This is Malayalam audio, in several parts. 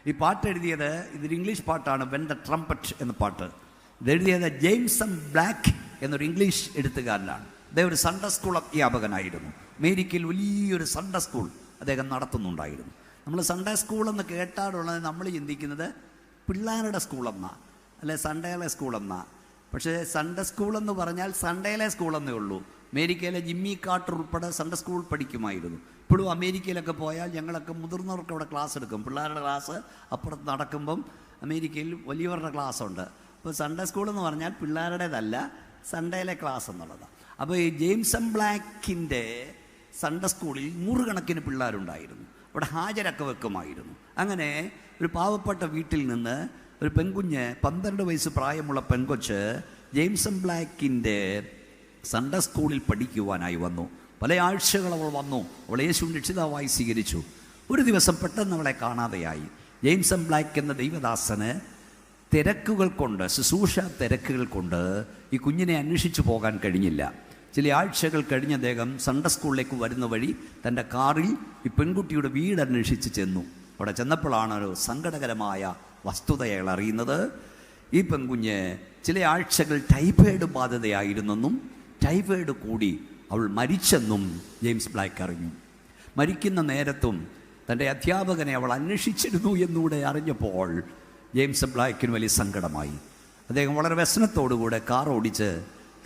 ഈ പാട്ട് എഴുതിയത്, ഇതൊരു ഇംഗ്ലീഷ് പാട്ടാണ്, വെൻ ദ ട്രംപറ്റ് എന്ന പാട്ട്. ഇതെഴുതിയത് ജെയിംസൺ ബ്ലാക്ക് എന്നൊരു ഇംഗ്ലീഷ് എഴുത്തുകാരനാണ്. അദ്ദേഹം ഒരു സൺഡേ സ്കൂൾ അധ്യാപകനായിരുന്നു. അമേരിക്കയിൽ വലിയൊരു സൺഡേ സ്കൂൾ അദ്ദേഹം നടത്തുന്നുണ്ടായിരുന്നു. നമ്മൾ സൺഡേ സ്കൂളെന്ന് കേട്ടാലുള്ളത് നമ്മൾ ചിന്തിക്കുന്നത് പിള്ളേരുടെ സ്കൂളെന്നാ, അല്ലെ സൺഡേയിലെ സ്കൂളെന്നാ. പക്ഷേ സൺഡേ സ്കൂളെന്ന് പറഞ്ഞാൽ സൺഡേയിലെ സ്കൂളെന്നേ ഉള്ളൂ. അമേരിക്കയിലെ ജിമ്മി കാർട്ടർ ഉൾപ്പെടെ സൺഡേ സ്കൂൾ പഠിക്കുമായിരുന്നു. ഇപ്പോഴും അമേരിക്കയിലൊക്കെ പോയാൽ ഞങ്ങളൊക്കെ മുതിർന്നവർക്ക് അവിടെ ക്ലാസ് എടുക്കും. പിള്ളേരുടെ ക്ലാസ് അപ്പുറത്ത് നടക്കുമ്പം അമേരിക്കയിൽ വലിയവരുടെ ക്ലാസ് ഉണ്ട്. അപ്പോൾ സൺഡേ സ്കൂളെന്ന് പറഞ്ഞാൽ പിള്ളേരുടേതല്ല, സൺഡേയിലെ ക്ലാസ് എന്നുള്ളതാണ്. അപ്പോൾ ഈ ജെയിംസൺ ബ്ലാക്കിൻ്റെ സൺഡേ സ്കൂളിൽ നൂറുകണക്കിന് പിള്ളേരുണ്ടായിരുന്നു. അവിടെ ഹാജരൊക്കെ വെക്കുമായിരുന്നു. അങ്ങനെ ഒരു പാവപ്പെട്ട വീട്ടിൽ നിന്ന് ഒരു പെൺകുഞ്ഞ്, 12 വയസ്സ് പ്രായമുള്ള പെൺകൊച്ച് ജെയിംസൺ ബ്ലാക്കിൻ്റെ സൺഡേ സ്കൂളിൽ പഠിക്കുവാനായി വന്നു. പല ആഴ്ചകൾ അവൾ വന്നു. അവൾ യേശുവിൻ്റെ രക്ഷിതാവായി സ്വീകരിച്ചു. ഒരു ദിവസം പെട്ടെന്ന് അവളെ കാണാതെയായി. ജെയിംസൺ ബ്ലാക്ക് എന്ന ദൈവദാസന് തിരക്കുകൾ കൊണ്ട്, ശുശ്രൂഷ തിരക്കുകൾ കൊണ്ട് ഈ കുഞ്ഞിനെ അന്വേഷിച്ചു പോകാൻ കഴിഞ്ഞില്ല. ചില ആഴ്ചകൾ കഴിഞ്ഞ് അദ്ദേഹം സൺഡേ സ്കൂളിലേക്ക് വരുന്ന വഴി തൻ്റെ കാറിൽ ഈ പെൺകുട്ടിയുടെ വീട് അന്വേഷിച്ച് ചെന്നു. അവിടെ ചെന്നപ്പോഴാണ് ഒരു സങ്കടകരമായ വസ്തുത അയാൾ അറിയുന്നത്. ഈ പെൺകുഞ്ഞ് ചില ആഴ്ചകൾ ടൈഫോയിഡ് ബാധിതയായിരുന്നെന്നും ടൈഫോയിഡ് കൂടി അവൾ മരിച്ചെന്നും ജെയിംസ് ബ്ലാക്ക് അറിഞ്ഞു. മരിക്കുന്ന നേരത്തും തൻ്റെ അധ്യാപകനെ അവൾ അന്വേഷിച്ചിരുന്നു എന്നൂടെ അറിഞ്ഞപ്പോൾ ജെയിംസ് ബ്ലാക്കിന് വലിയ സങ്കടമായി. അദ്ദേഹം വളരെ വ്യസനത്തോടുകൂടെ കാർ ഓടിച്ച്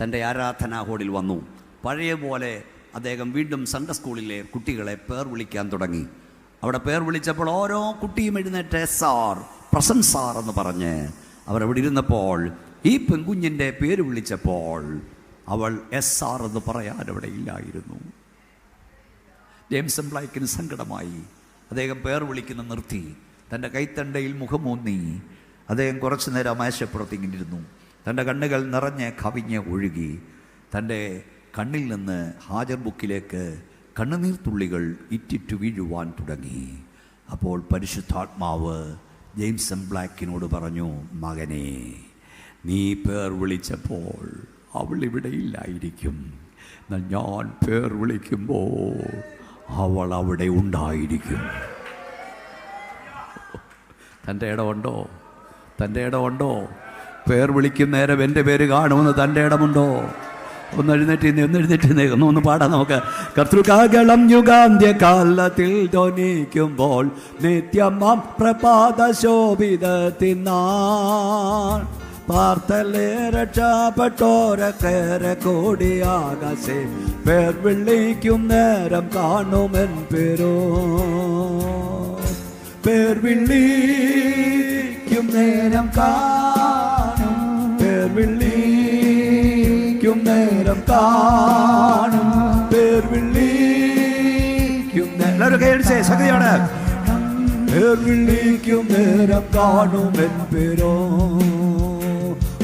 തൻ്റെ ആരാധനാ ഹാളിൽ വന്നു. പഴയ പോലെ അദ്ദേഹം വീണ്ടും സൺഡേ സ്കൂളിലെ കുട്ടികളെ പേർ വിളിക്കാൻ തുടങ്ങി. അവിടെ പേർ വിളിച്ചപ്പോൾ ഓരോ കുട്ടിയും എഴുന്നേറ്റ് സാർ, പ്രസന്റ് സാർ എന്ന് പറഞ്ഞ് അവരവിടെ ഇരുന്നപ്പോൾ ഈ പെൺകുഞ്ഞിൻ്റെ പേര് വിളിച്ചപ്പോൾ അവൾ SR എന്ന് പറയാൻ അവിടെ ഇല്ലായിരുന്നു. ജെയിംസൺ ബ്ലാക്കിന് സങ്കടമായി. അദ്ദേഹം പേർ വിളിക്കുന്ന നിർത്തി. തൻ്റെ കൈത്തണ്ടയിൽ മുഖമൂന്നി അദ്ദേഹം കുറച്ചു നേരം മേശപ്പുറത്തിങ്ങിരുന്നു. തൻ്റെ കണ്ണുകൾ നിറഞ്ഞ് കവിഞ്ഞ് ഒഴുകി. തൻ്റെ കണ്ണിൽ നിന്ന് ഹാജർ ബുക്കിലേക്ക് കണ്ണുനീർ തുള്ളികൾ ഇറ്റിറ്റു വീഴുവാൻ തുടങ്ങി. അപ്പോൾ പരിശുദ്ധാത്മാവ് ജെയിംസൺ ബ്ലാക്കിനോട് പറഞ്ഞു, മകനെ, നീ പേർ വിളിച്ചപ്പോൾ അവൾ ഇവിടെ ഇല്ലായിരിക്കും. എന്നാൽ ഞാൻ പേർ വിളിക്കുമ്പോൾ അവൾ അവിടെ ഉണ്ടായിരിക്കും. തൻ്റെ ഇടമുണ്ടോ? തൻ്റെ ഇടമുണ്ടോ? പേർ വിളിക്കുന്ന നേരം എൻ്റെ പേര് കാണുമെന്ന് തൻ്റെ ഇടമുണ്ടോ? ഒന്ന് എഴുന്നേറ്റ് ഒന്ന് പാടാം നമുക്ക്. കർത്തൃകാകളം യുഗാന്ത്യകാലത്തിൽ ധ്വനിക്കുമ്പോൾ നിത്യമാം പ്രഭാത ശോഭിതത്തിനാൾ പാർത്തലേ രക്ഷപ്പെട്ടോരക്കേറെ കോടിയാകാശേ പേർ വിളിക്കും നേരം കാണുമെൻ പേരോ. പേർ വിളിക്കും നേരം കാണും, പേർ വിളിക്കും നേരം കാണും, പേർ വിളിക്കും ശക്തിയോടെ പേർ വിളിക്കും നേരം കാണുമെൻ പേരോ.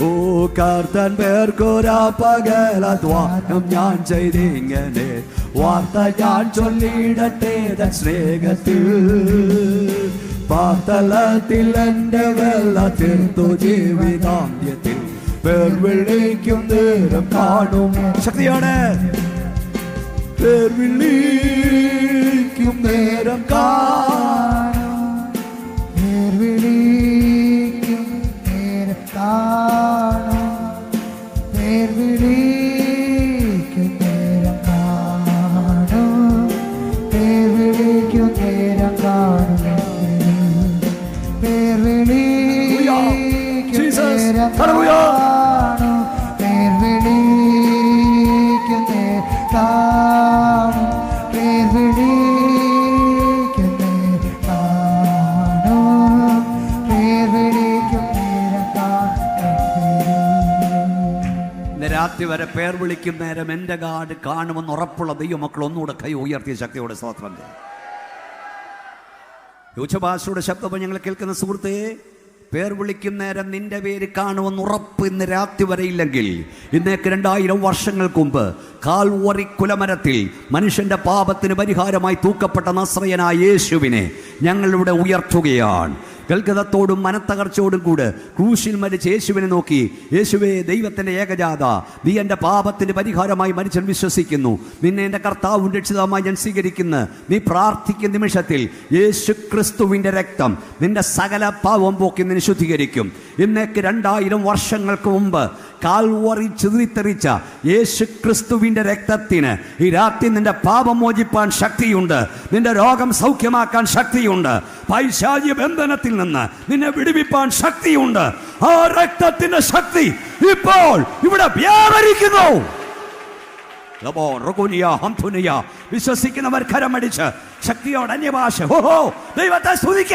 ഓ കർത്തൻ പേർക്കൊരാ പകലധ്വാനം ഞാൻ ചെയ്തിങ്ങനെ വാർത്ത ഞാൻ ചൊല്ലിടട്ടെ തൻ സ്നേഹത്തിൽ. പാർത്തലത്തിൽ എൻ്റെ വെള്ള തീർത്തു ജീവിതാന്ത്യത്തിൽ പേർ വിളിക്കും നേരം കാണും. ശക്തിയാണ്. പേർ വിളിക്കും നേരം കാണും, പേർ വിളിക്കും നേരം കാണും, പേർ വിളിക്കും നേരം കാണും, പേർ വിളിക്കും നേരം കാണും, പേർ വിളിക്കും നേരം കാണും, പേർ വിളിക്കും നേരം കാണും, പേർ വിളിക്കും നേരം കാണും, പേർ വിളിക്കും നേരം കാണും. രാത്രി വരെ പേർ വിളിക്കും നേരം എൻ്റെ ഗാഡ് കാണുമെന്ന് ഉറപ്പുള്ള ദൈവമക്കൾ ഒന്നുകൂടെ കൈ ഉയർത്തിയ ശക്തിയോടെ സ്തോത്രം. യോശുവായുടെ ശബ്ദം ഞങ്ങൾ കേൾക്കുന്ന സുഹൃത്തേ, പേർ വിളിക്കും നേരം നിന്റെ പേര് കാണുമെന്ന് ഉറപ്പ് ഇന്ന് രാത്രി വരെ ഇല്ലെങ്കിൽ, ഇന്നേക്ക് 2000 വർഷങ്ങൾക്ക് മുമ്പ് കാൽവറി കുലമരത്തിൽ മനുഷ്യന്റെ പാപത്തിന് പരിഹാരമായി തൂക്കപ്പെട്ട നസ്രയനായ യേശുവിനെ ഞങ്ങളിവിടെ ഉയർത്തുകയാണ്. ഗൽഗതത്തോടും മനത്തകർച്ചയോടും കൂടെ ക്രൂശിൽ മരിച്ച് യേശുവിനെ നോക്കി, യേശുവേ ദൈവത്തിൻ്റെ ഏകജാത, നീ എൻ്റെ പാപത്തിന് പരിഹാരമായി മനുഷ്യൻ വിശ്വസിക്കുന്നു, നിന്നെ എൻ്റെ കർത്താവും രക്ഷിതാവുമായി ഞാൻ സ്വീകരിക്കുന്നു. നീ പ്രാർത്ഥിക്കുന്ന നിമിഷത്തിൽ യേശു ക്രിസ്തുവിൻ്റെ രക്തം നിന്റെ സകല പാവം പോക്കി നിന്നെ ശുദ്ധീകരിക്കും. ഇന്നേക്ക് 2000 വർഷങ്ങൾക്ക് മുമ്പ് കാൽവറി ചിതറിത്തെറിച്ച യേശു ക്രിസ്തുവിൻ്റെ രക്തത്തിന് ഈ രാത്രി നിന്റെ പാപം മോചിപ്പാൻ ശക്തിയുണ്ട്, നിന്റെ രോഗം സൗഖ്യമാക്കാൻ ശക്തിയുണ്ട്, പൈശാചിക ബന്ധനത്തിൽ നിന്ന് നിന്നെ വിടുവിപ്പാൻ ശക്തിയുണ്ട്. ആ രക്തത്തിന്റെ ശക്തി ഇപ്പോൾ ഇവിടെ വ്യാപരിക്കുന്നു. വിശ്വസിക്കുന്നവർ കരമടിച്ച് ശക്തിയോട് അന്യഭാഷ ഓഹോ ദൈവത്തെ സ്തുതിക്ക.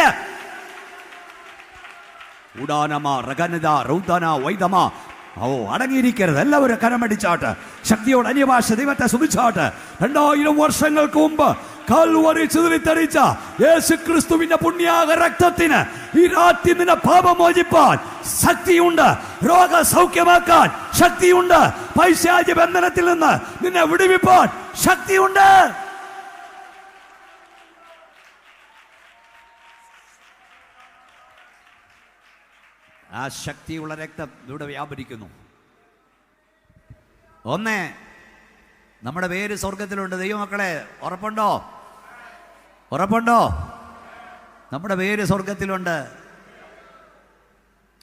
അടങ്ങിയിരിക്കരുത്, എല്ലാവരും കരമടിച്ചാട്ട് ശക്തിയോട് അന്യഭാഷ ദൈവത്തെ സ്തുതിച്ചാട്ട്. 2000 വർഷങ്ങൾക്ക് മുമ്പ് കാൽവറി ചിതറിത്തെറിച്ച യേശു ക്രിസ്തുവിന്റെ പുണ്യാക രക്തത്തിന് ഈ രാത്രി നിന്നെ പാപമോചിപ്പാൻ ശക്തിയുണ്ട്, രോഗ സൗഖ്യമാക്കാൻ ശക്തിയുണ്ട്, പൈശാചിക ബന്ധനത്തിൽ നിന്ന് നിന്നെ വിടുവിപ്പാൻ ശക്തിയുണ്ട്. ആ ശക്തിയുള്ള രക്തം ഇവിടെ വ്യാപരിക്കുന്നു. ഒന്ന്, നമ്മുടെ പേര് സ്വർഗത്തിലുണ്ട്. ദൈവമക്കളെ ഉറപ്പുണ്ടോ? ഉറപ്പുണ്ടോ? നമ്മുടെ പേര് സ്വർഗത്തിലുണ്ട്.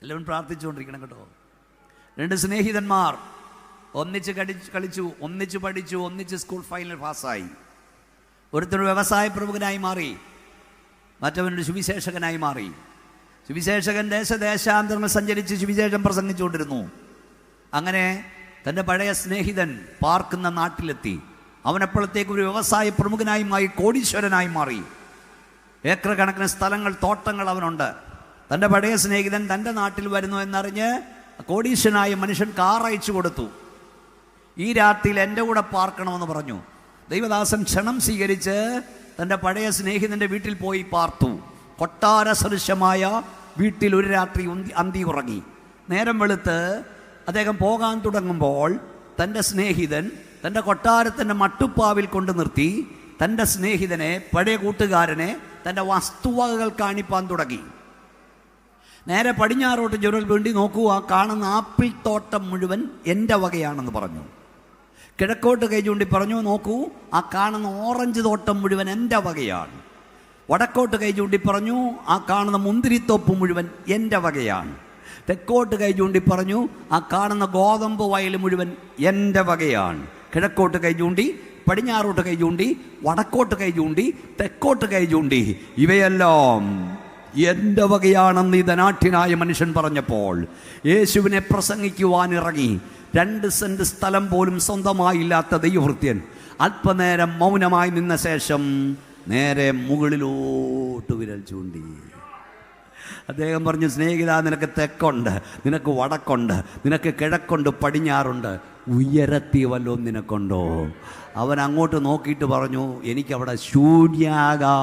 എല്ലാവരും പ്രാർത്ഥിച്ചുകൊണ്ടിരിക്കണം കേട്ടോ. 2 സ്നേഹിതന്മാർ ഒന്നിച്ച് കളിച്ചു, ഒന്നിച്ച് പഠിച്ചു, ഒന്നിച്ച് സ്കൂൾ ഫൈനൽ പാസ്സായി. ഒരുത്തർ വ്യവസായ പ്രമുഖനായി മാറി, മറ്റവനൊരു സുവിശേഷകനായി മാറി. സുവിശേഷകൻ ദേശാന്തരങ്ങൾ സഞ്ചരിച്ച് സുവിശേഷം പ്രസംഗിച്ചുകൊണ്ടിരുന്നു. അങ്ങനെ തൻ്റെ പഴയ സ്നേഹിതൻ പാർക്കുന്ന നാട്ടിലെത്തി. അവനപ്പോഴത്തേക്ക് ഒരു വ്യവസായ പ്രമുഖനായി മാറി, കോടീശ്വരനായി മാറി. ഏക്കർ കണക്കിന് സ്ഥലങ്ങൾ, തോട്ടങ്ങൾ അവനുണ്ട്. തൻ്റെ പഴയ സ്നേഹിതൻ തൻ്റെ നാട്ടിൽ വരുന്നു എന്നറിഞ്ഞ് കോടീശ്വരനായ മനുഷ്യൻ കാർ അയച്ചു കൊടുത്തു. ഈ രാത്രിയിൽ എൻ്റെ കൂടെ പാർക്കണമെന്ന് പറഞ്ഞു. ദൈവദാസൻ ക്ഷണം സ്വീകരിച്ച് തൻ്റെ പഴയ സ്നേഹിതൻ്റെ വീട്ടിൽ പോയി പാർത്തു. കൊട്ടാര സദൃശമായ വീട്ടിൽ ഒരു രാത്രി അന്തി ഉറങ്ങി. നേരം വെളുത്ത് അദ്ദേഹം പോകാൻ തുടങ്ങുമ്പോൾ തൻ്റെ സ്നേഹിതൻ തൻ്റെ കൊട്ടാരത്തിൻ്റെ മട്ടുപ്പാവിൽ കൊണ്ട് നിർത്തി തൻ്റെ സ്നേഹിതനെ, പഴയ കൂട്ടുകാരനെ, തൻ്റെ വസ്തുവകകൾ കാണിപ്പാൻ തുടങ്ങി. നേരെ പടിഞ്ഞാറോട്ട് ജുരൽ വേണ്ടി നോക്കൂ, ആ കാണുന്ന ആപ്പിൾ തോട്ടം മുഴുവൻ എൻ്റെ വകയാണെന്ന് പറഞ്ഞു. കിഴക്കോട്ട് കൈ ചൂണ്ടി പറഞ്ഞു, നോക്കൂ, ആ കാണുന്ന ഓറഞ്ച് തോട്ടം മുഴുവൻ എൻ്റെ വകയാണ്. വടക്കോട്ട് കൈ ചൂണ്ടി പറഞ്ഞു, ആ കാണുന്ന മുന്തിരിത്തോപ്പ് മുഴുവൻ എൻ്റെ വകയാണ്. തെക്കോട്ട് കൈ ചൂണ്ടി പറഞ്ഞു, ആ കാണുന്ന ഗോതമ്പ് വയൽ മുഴുവൻ എൻ്റെ വകയാണ്. കിഴക്കോട്ട് കൈ ചൂണ്ടി, പടിഞ്ഞാറോട്ട് കൈ ചൂണ്ടി, വടക്കോട്ട് കൈ ചൂണ്ടി, തെക്കോട്ട് കൈ ചൂണ്ടി, ഇവയെല്ലാം എൻ്റെ വകയാണെന്ന് ഈ ധനാഠ്യനായ മനുഷ്യൻ പറഞ്ഞപ്പോൾ യേശുവിനെ പ്രസംഗിക്കുവാനിറങ്ങി 2 സെന്റ് സ്ഥലം പോലും സ്വന്തമായില്ലാത്ത ദൈവവൃത്യൻ അല്പനേരം മൗനമായി നിന്ന ശേഷം നേരെ മുകളിലോട്ട് വിരൽ ചൂണ്ടി. അദ്ദേഹം പറഞ്ഞു, സ്നേഹിതാ, നിനക്ക് തെക്കുണ്ട്, നിനക്ക് വടക്കുണ്ട്, നിനക്ക് കിഴക്കുണ്ട്, പടിഞ്ഞാറുണ്ട്, ഉയരത്തി വല്ലതും നിനക്കുണ്ടോ? അവൻ അങ്ങോട്ട് നോക്കിയിട്ട് പറഞ്ഞു, എനിക്കവിടെ ശൂന്യാകാശമുണ്ട്.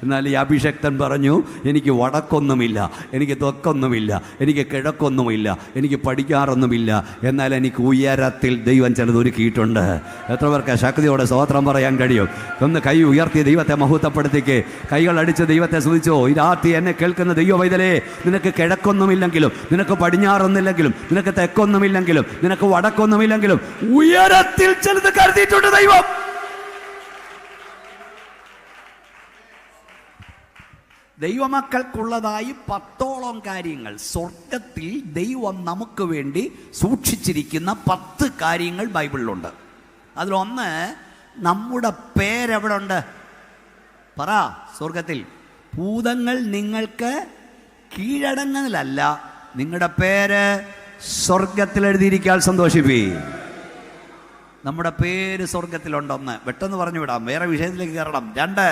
എന്നാൽ ഈ അഭിഷക്തൻ പറഞ്ഞു, എനിക്ക് വടക്കൊന്നുമില്ല, എനിക്ക് തെക്കൊന്നുമില്ല, എനിക്ക് കിഴക്കൊന്നുമില്ല, എനിക്ക് പടിഞ്ഞാറൊന്നുമില്ല, എന്നാൽ എനിക്ക് ഉയരത്തിൽ ദൈവം ചിലത് ഒരുക്കിയിട്ടുണ്ട്. എത്ര പേർക്ക് ശക്തിയോടെ സ്തോത്രം പറയാൻ കഴിയും? ഒന്ന് കൈ ഉയർത്തി ദൈവത്തെ മഹത്വപ്പെടുത്തിക്ക്, കൈകൾ അടിച്ച് ദൈവത്തെ സ്തുതിച്ചോ. ഈ രാത്രി എന്നെ കേൾക്കുന്ന ദൈവ പൈതലേ, നിനക്ക് കിഴക്കൊന്നുമില്ലെങ്കിലും, നിനക്ക് പടിഞ്ഞാറൊന്നില്ലെങ്കിലും, നിനക്ക് തെക്കൊന്നുമില്ലെങ്കിലും, നിനക്ക് വടക്കൊന്നുമില്ലെങ്കിലും ഉയരത്തിൽ ചിലത് കരുതിയിട്ടുണ്ട് ദൈവം. ദൈവമക്കൾക്കുള്ളതായി 10ഓളം കാര്യങ്ങൾ സ്വർഗത്തിൽ ദൈവം നമുക്ക് വേണ്ടി സൂക്ഷിച്ചിരിക്കുന്ന 10 കാര്യങ്ങൾ ബൈബിളിലുണ്ട്. അതിലൊന്ന്, നമ്മുടെ പേരെവിടെ ഉണ്ട്? പറ. സ്വർഗത്തിൽ ഭൂതങ്ങൾ നിങ്ങൾക്ക് കീഴടങ്ങലല്ല, നിങ്ങളുടെ പേര് സ്വർഗത്തിൽ എഴുതിയിരിക്കാൻ സന്തോഷിപ്പി. നമ്മുടെ പേര് സ്വർഗത്തിലുണ്ടൊന്ന്, പെട്ടെന്ന് പറഞ്ഞു വിടാം, വേറെ വിഷയത്തിലേക്ക് കയറണം. 2,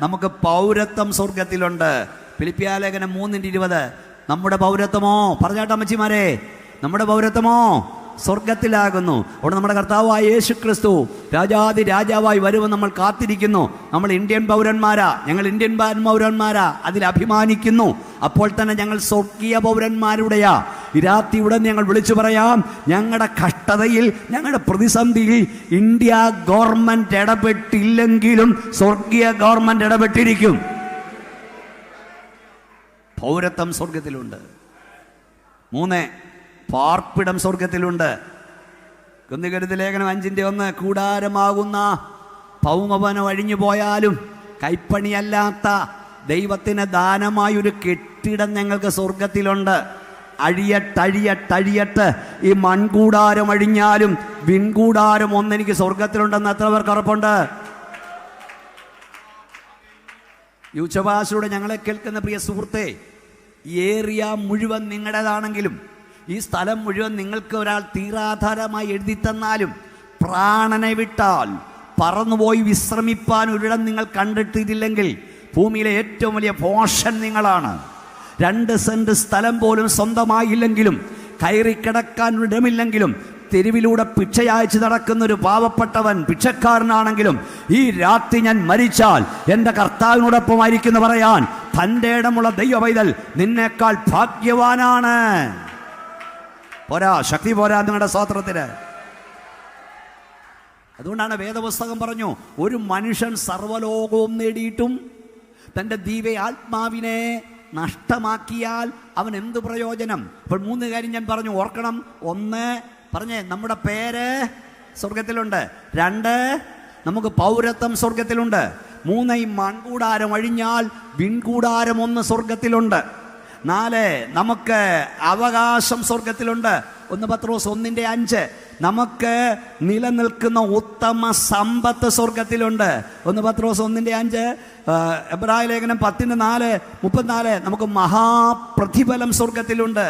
നമുക്ക് പൗരത്വം സ്വർഗത്തിലുണ്ട്. ഫിലിപ്പിയാലേഖനം 3:20. നമ്മുടെ പൗരത്വമോ, പറഞ്ഞാട്ടെ അമ്മച്ചിമാരെ, നമ്മുടെ പൗരത്വമോ സ്വർഗത്തിലാകുന്നു. അവിടെ നമ്മുടെ കർത്താവായ യേശു ക്രിസ്തു രാജാതി രാജാവായി വരുമെന്ന് നമ്മൾ കാത്തിരിക്കുന്നു. നമ്മൾ ഇന്ത്യൻ പൗരന്മാരാ, ഞങ്ങൾ ഇന്ത്യൻ പൗരന്മാരാ, അതിൽ അഭിമാനിക്കുന്നു. അപ്പോൾ തന്നെ ഞങ്ങൾ സ്വർഗീയ പൗരന്മാരുടെയാ. ഈ രാത്രിയുടെ ഞങ്ങൾ വിളിച്ചു പറയാം, ഞങ്ങളുടെ കഷ്ടതയിൽ, ഞങ്ങളുടെ പ്രതിസന്ധിയിൽ ഇന്ത്യ ഗവൺമെന്റ് ഇടപെട്ടില്ലെങ്കിലും സ്വർഗീയ ഗവൺമെന്റ് ഇടപെട്ടിരിക്കും. പൗരത്വം സ്വർഗത്തിലുണ്ട്. 3, പാർപ്പിടം സ്വർഗത്തിലുണ്ട്. കുന്തികരുത് ലേഖനം 5:1 കൂടാരമാകുന്ന ഭൗമവനം അഴിഞ്ഞു പോയാലും കൈപ്പണിയല്ലാത്ത ദൈവത്തിന് ദാനമായൊരു കെട്ടിടം ഞങ്ങൾക്ക് സ്വർഗത്തിലുണ്ട്. അഴിയട്ടഴിയട്ടഴിയട്ട് ഈ മൺകൂടാരം അഴിഞ്ഞാലും വിൺകൂടാരം ഒന്നെനിക്ക് സ്വർഗത്തിലുണ്ടെന്ന് എത്ര പേർക്ക് ഉറപ്പുണ്ട്? ഈ ഉച്ചഭാഷയുടെ ഞങ്ങളെ കേൾക്കുന്ന പ്രിയ സുഹൃത്തെ, ഈ ഏരിയ മുഴുവൻ നിങ്ങളുടേതാണെങ്കിലും, ഈ സ്ഥലം മുഴുവൻ നിങ്ങൾക്ക് ഒരാൾ തീരാധാരമായി എഴുതി തന്നാലും, പ്രാണനെ വിട്ടാൽ പറന്നുപോയി വിശ്രമിപ്പാൻ ഒരിടം നിങ്ങൾ കണ്ടെത്തിയിട്ടില്ലെങ്കിൽ ഭൂമിയിലെ ഏറ്റവും വലിയ പോഷൻ നിങ്ങളാണ്. 2 സെന്റ് സ്ഥലം പോലും സ്വന്തമായില്ലെങ്കിലും, കയറി കിടക്കാൻ ഇടമില്ലെങ്കിലും, തെരുവിലൂടെ പിച്ചയച്ച് നടക്കുന്ന ഒരു പാവപ്പെട്ടവൻ പിച്ചക്കാരനാണെങ്കിലും, ഈ രാത്രി ഞാൻ മരിച്ചാൽ എൻ്റെ കർത്താവിനോടൊപ്പമായിരിക്കുന്നു പറയാൻ തൻ്റെ ഇടമുള്ള ദൈവ പൈതൽ നിന്നേക്കാൾ ഭാഗ്യവാനാണ്. പോരാ, ശക്തി പോരാ നിങ്ങളുടെ സ്തോത്രത്തിന്. അതുകൊണ്ടാണ് വേദപുസ്തകം പറഞ്ഞു, ഒരു മനുഷ്യൻ സർവ്വലോകവും നേടിയിട്ടും തൻ്റെ ആത്മാവിനെ നഷ്ടമാക്കിയാൽ അവൻ എന്ത് പ്രയോജനം? അപ്പോൾ 3 കാര്യം ഞാൻ പറഞ്ഞു, ഓർക്കണം. 1, പറഞ്ഞേ, നമ്മുടെ പേര് സ്വർഗത്തിലുണ്ട്. 2, നമുക്ക് പൗരത്വം സ്വർഗത്തിലുണ്ട്. 3, ഈ മൺകൂടാരം അഴിഞ്ഞാൽ വിൺകൂടാരം 1 സ്വർഗത്തിലുണ്ട്. 4, നമുക്ക് അവകാശം സ്വർഗത്തിലുണ്ട്. 1 പത്രോസ് 1:5 നമുക്ക് നിലനിൽക്കുന്ന ഉത്തമ സമ്പത്ത് സ്വർഗത്തിലുണ്ട്. 1 പത്രോസ് 1:5 എബ്രായ ലേഖനം 10:34 നമുക്ക് മഹാപ്രതിഫലം സ്വർഗത്തിലുണ്ട്.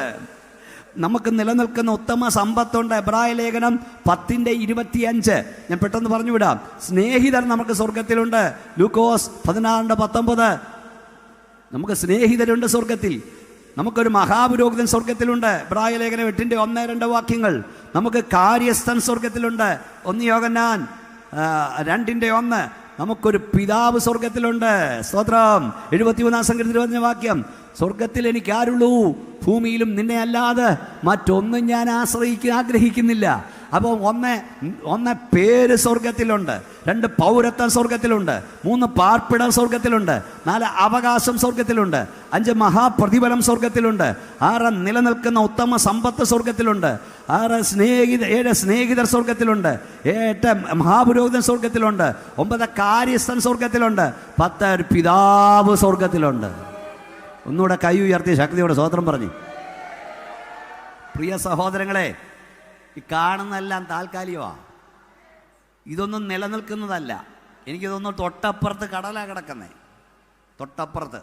നമുക്ക് നിലനിൽക്കുന്ന ഉത്തമ സമ്പത്തുണ്ട്. എബ്രായ ലേഖനം 10:25 ഞാൻ പെട്ടെന്ന് പറഞ്ഞു വിടാം. സ്നേഹിതർ നമുക്ക് സ്വർഗത്തിലുണ്ട്. ലൂക്കോസ് 16:19 നമുക്ക് സ്നേഹിതരുണ്ട് സ്വർഗത്തിൽ. നമുക്കൊരു മഹാപുരോഹിതൻ സ്വർഗത്തിലുണ്ട്. എബ്രായ ലേഖനം 8:1-2 വാക്യങ്ങൾ. നമുക്ക് കാര്യസ്ഥൻ സ്വർഗത്തിലുണ്ട്. 1 യോഹന്നാൻ 2:1 നമുക്കൊരു പിതാവ് സ്വർഗത്തിലുണ്ട്. സ്തോത്രം. 71 സങ്കീർത്തനം വാക്യം, സ്വർഗത്തിൽ എനിക്ക് ആരുള്ളൂ, ഭൂമിയിലും നിന്നെ അല്ലാതെ മറ്റൊന്നും ഞാൻ ആഗ്രഹിക്കുന്നില്ല. അപ്പോൾ 1 പേര് സ്വർഗത്തിലുണ്ട്, 2 പൗരത്വം സ്വർഗത്തിലുണ്ട്, 3 പാർപ്പിടം സ്വർഗത്തിലുണ്ട്, 4 അവകാശം സ്വർഗത്തിലുണ്ട്, 5 മഹാപ്രതിഫലം സ്വർഗത്തിലുണ്ട്, 6 നിലനിൽക്കുന്ന ഉത്തമ സമ്പത്ത് സ്വർഗത്തിലുണ്ട്, 7 സ്നേഹിതർ സ്വർഗത്തിലുണ്ട്, 8 മഹാപുരോഹിതൻ സ്വർഗത്തിലുണ്ട്, 9 കാര്യസ്ഥൻ സ്വർഗത്തിലുണ്ട്, 10 ഒരു പിതാവ് സ്വർഗത്തിലുണ്ട്. ഒന്നുകൂടെ കൈ ഉയർത്തി ശക്തിയോടെ സ്തോത്രം പറഞ്ഞു. പ്രിയ സഹോദരങ്ങളെ, ഈ കാണുന്നതെല്ലാം താൽക്കാലികമാണ്. ഇതൊന്നും നിലനിൽക്കുന്നതല്ല. എനിക്കിതൊന്നും തൊട്ടപ്പുറത്ത് കടലാണ് കിടക്കുന്നത്, തൊട്ടപ്പുറത്ത്.